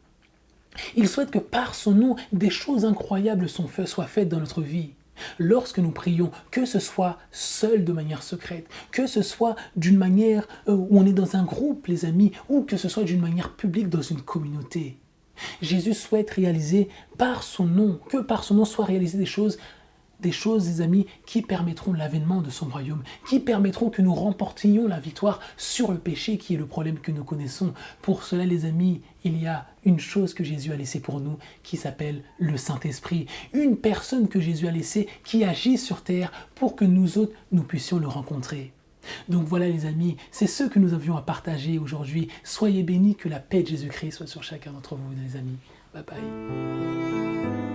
Speaker 1: Il souhaite que par son nom, des choses incroyables soient faites dans notre vie. Lorsque nous prions, que ce soit seul de manière secrète, que ce soit d'une manière où on est dans un groupe, les amis, ou que ce soit d'une manière publique dans une communauté. Jésus souhaite réaliser par son nom, que par son nom soient réalisées des choses, les amis, qui permettront l'avènement de son royaume, qui permettront que nous remportions la victoire sur le péché qui est le problème que nous connaissons. Pour cela, les amis, il y a une chose que Jésus a laissée pour nous qui s'appelle le Saint-Esprit. Une personne que Jésus a laissée qui agit sur terre pour que nous autres, nous puissions le rencontrer. Donc voilà les amis, c'est ce que nous avions à partager aujourd'hui. Soyez bénis, que la paix de Jésus-Christ soit sur chacun d'entre vous, les amis. Bye bye.